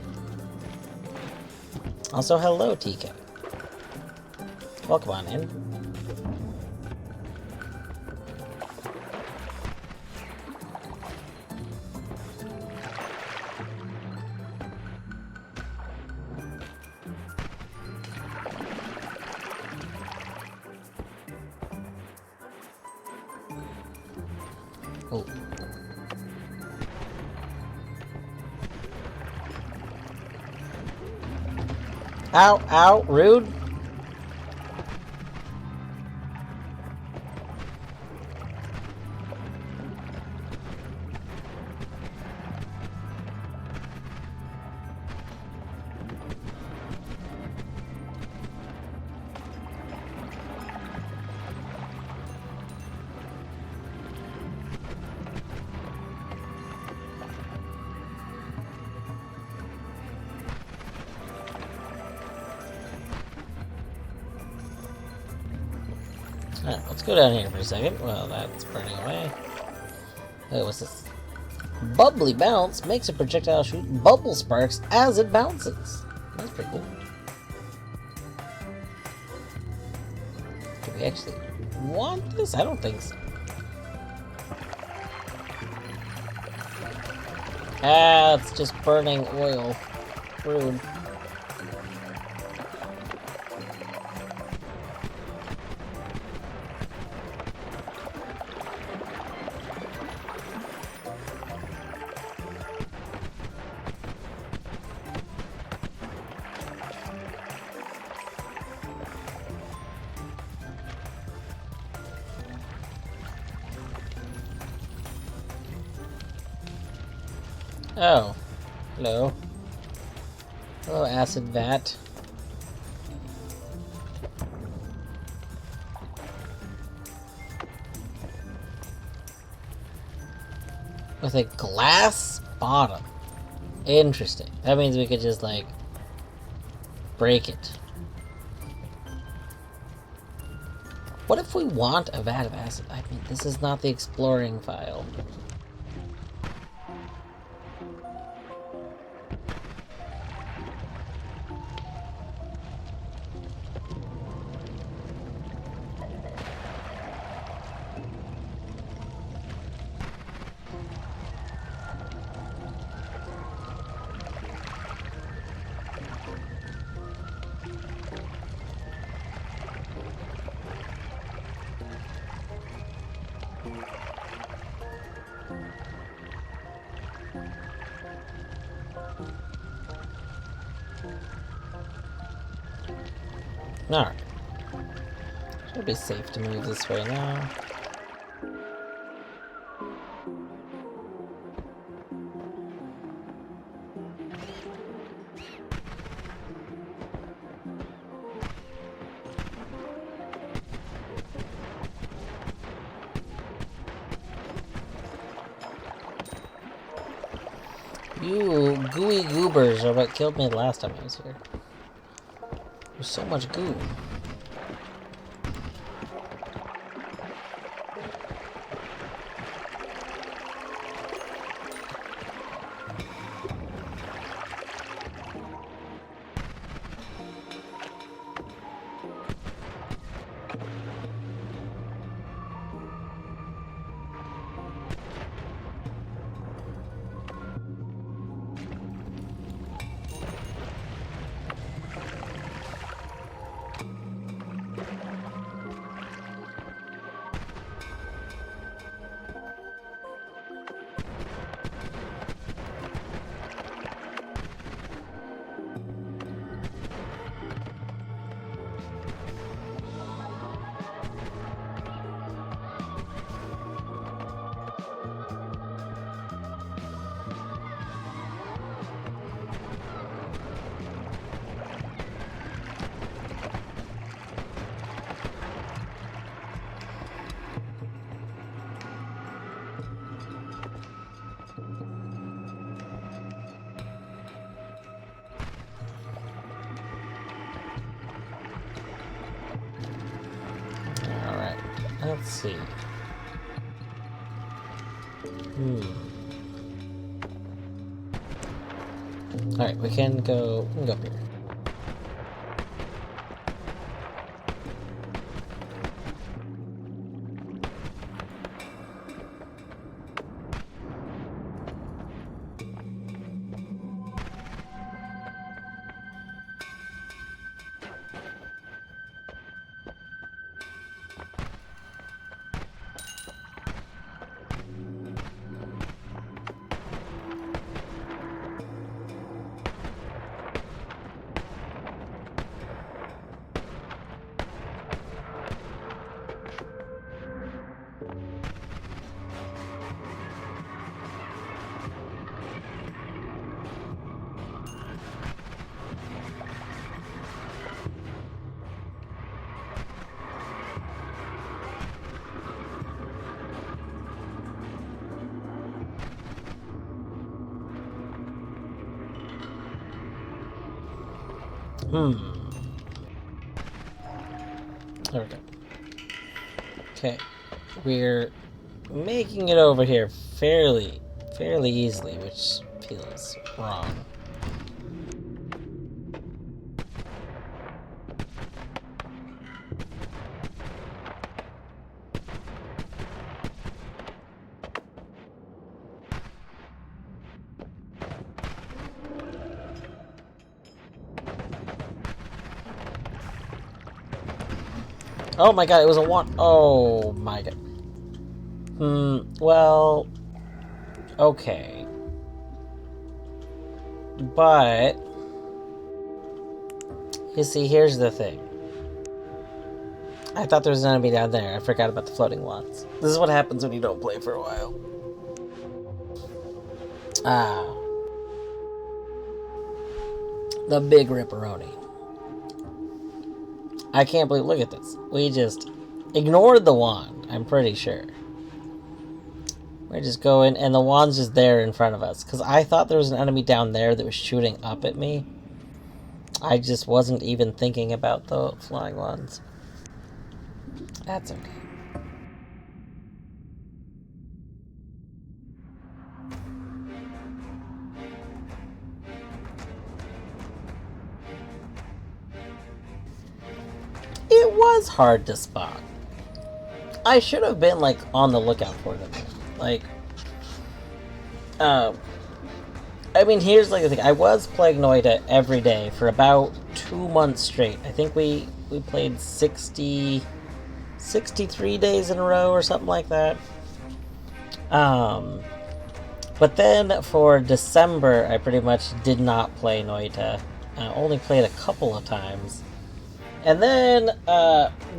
Also, hello, TK. Welcome on in. Oh. Ow, ow, rude. Alright, let's go down here for a second. Well, that's burning away. Oh, what's this? Bubbly bounce makes a projectile shoot bubble sparks as it bounces. That's pretty cool. Do we actually want this? I don't think so. Ah, it's just burning oil. Rude. Oh, hello. Hello, acid vat. With a glass bottom. Interesting. That means we could just, like, break it. What if we want a vat of acid? I mean, this is not the exploring file. Alright. It'll be safe to move this way now. You gooey goobers are what killed me the last time I was here. There's so much goo. Let's see. Alright, we can go up here. There we go. Okay. We're making it over here fairly easily, which feels wrong. Oh my god, it was a one. Oh my god. Well. Okay. But. You see, here's the thing. I thought there was an enemy down there. I forgot about the floating wands. This is what happens when you don't play for a while. Ah. The big ripperoni. I can't believe, look at this. We just ignored the wand, I'm pretty sure. We're just going, and the wand's just there in front of us. Because I thought there was an enemy down there that was shooting up at me. I just wasn't even thinking about the flying wands. That's okay. It was hard to spot. I should have been, like, on the lookout for them. Like, I mean, here's, like, the thing. I was playing Noita every day for about 2 months straight. I think we played 63 days in a row or something like that. But then for December, I pretty much did not play Noita. I only played a couple of times. And then,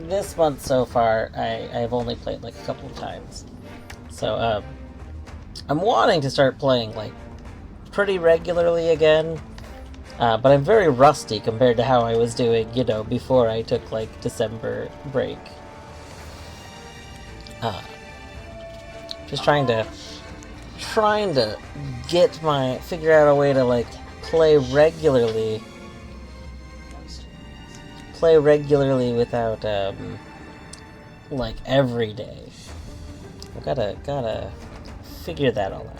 this month so far, I've only played like a couple of times. So, I'm wanting to start playing like pretty regularly again. But I'm very rusty compared to how I was doing, you know, before I took like December break. Just trying to figure out a way to like play regularly without like every day. I gotta figure that all out.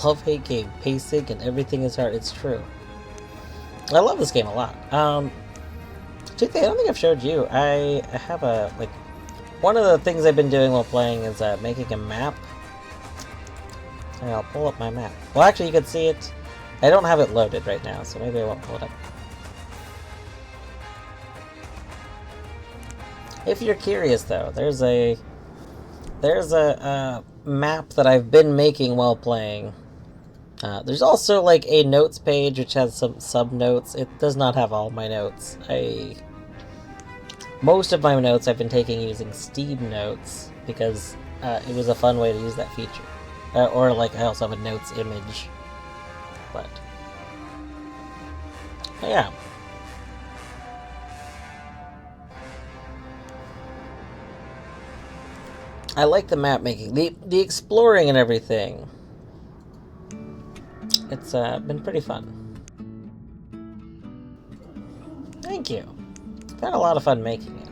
Love-hate game, pacing and everything is hard. It's true. I love this game a lot. Chicky, I don't think I've showed you. I have a, like, one of the things I've been doing while playing is making a map. I'll pull up my map. Well, actually, you can see it. I don't have it loaded right now, so maybe I won't pull it up. If you're curious, though, there's a map that I've been making while playing. There's also like a notes page which has some sub-notes. It does not have all my notes. Most of my notes I've been taking using Steam Notes because it was a fun way to use that feature. Or like I also have a notes image. But yeah. I like the map making. The exploring and everything. It's been pretty fun. Thank you. I've had a lot of fun making it.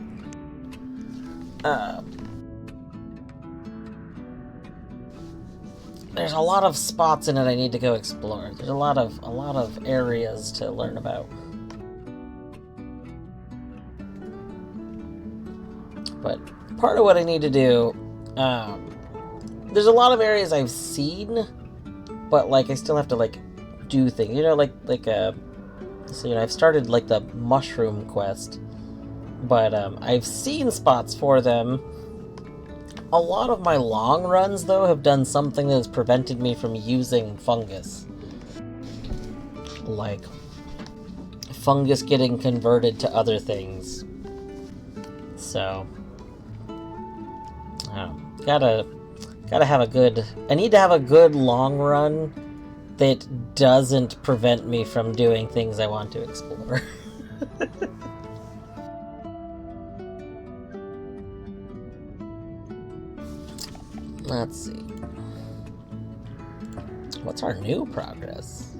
There's a lot of spots in it I need to go explore. There's a lot of areas to learn about. But part of what I need to do, there's a lot of areas I've seen, but like I still have to like do things. You know, so you know, I've started like the mushroom quest, but I've seen spots for them. A lot of my long runs, though, have done something that has prevented me from using fungus. Like, fungus getting converted to other things. So, gotta have a good... I need to have a good long run that doesn't prevent me from doing things I want to explore. Let's see. What's our new progress?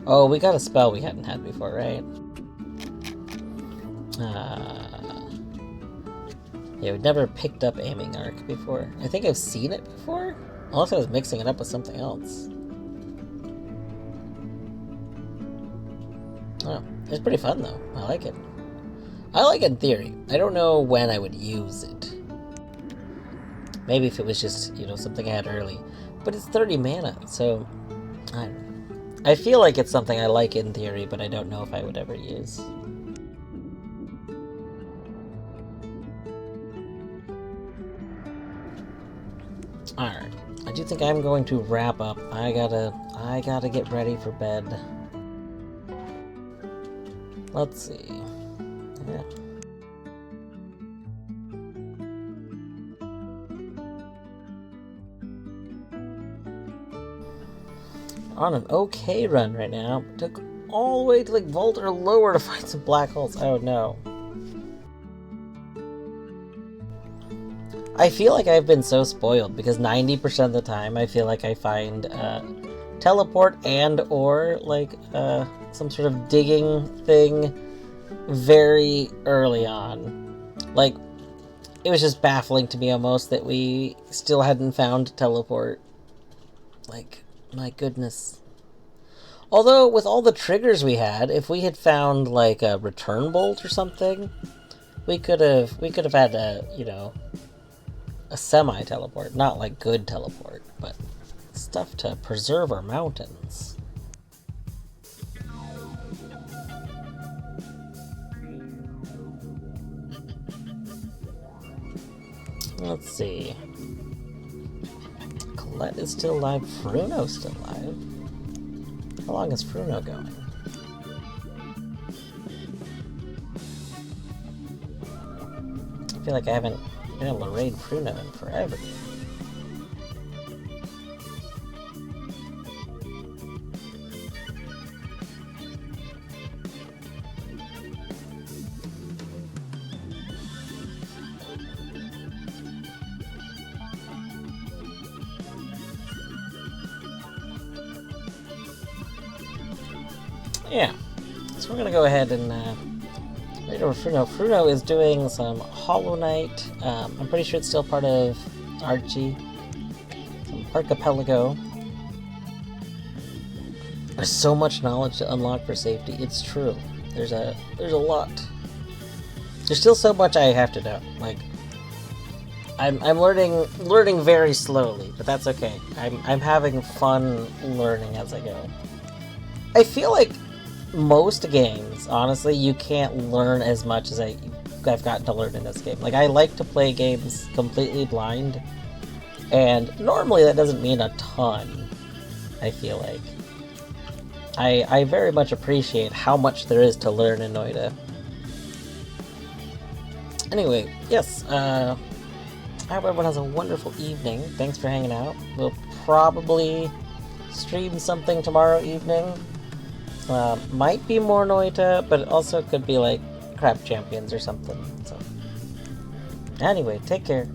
Oh, we got a spell we hadn't had before, right? Yeah, we've never picked up Aiming Arc before. I think I've seen it before? Unless I was mixing it up with something else. Oh, it's pretty fun though. I like it. I like it in theory. I don't know when I would use it. Maybe if it was just, you know, something I had early. But it's 30 mana, so... I don't know. I feel like it's something I like in theory, but I don't know if I would ever use. Alright. I do think I'm going to wrap up. I gotta get ready for bed. Let's see. Yeah. On an okay run right now. Took all the way to like Vault or lower to find some black holes. Oh no. I feel like I've been so spoiled because 90% of the time I feel like I find teleport and or like some sort of digging thing very early on. Like, it was just baffling to me almost that we still hadn't found teleport. Like, my goodness. Although, with all the triggers we had, if we had found, like, a return bolt or something, we could have had a, you know, a semi-teleport. Not, like, good teleport, but stuff to preserve our mountains. Let's see. Colette is still alive. Fruno's still alive. How long is Fruno going? I feel like I haven't been able to raid Fruno in forever. Yeah, so we're gonna go ahead and raid over Fruno. Fruno is doing some Hollow Knight. I'm pretty sure it's still part of Archie. Some Archipelago. There's so much knowledge to unlock for safety. It's true. There's a lot. There's still so much I have to know. Like, I'm learning very slowly, but that's okay. I'm having fun learning as I go. I feel like most games, honestly, you can't learn as much as I've gotten to learn in this game. Like, I like to play games completely blind, and normally that doesn't mean a ton, I feel like. I very much appreciate how much there is to learn in Noita. Anyway, yes, I hope everyone has a wonderful evening. Thanks for hanging out. We'll probably stream something tomorrow evening. Might be more Noita, but it also could be like Crab Champions or something. So, anyway, take care.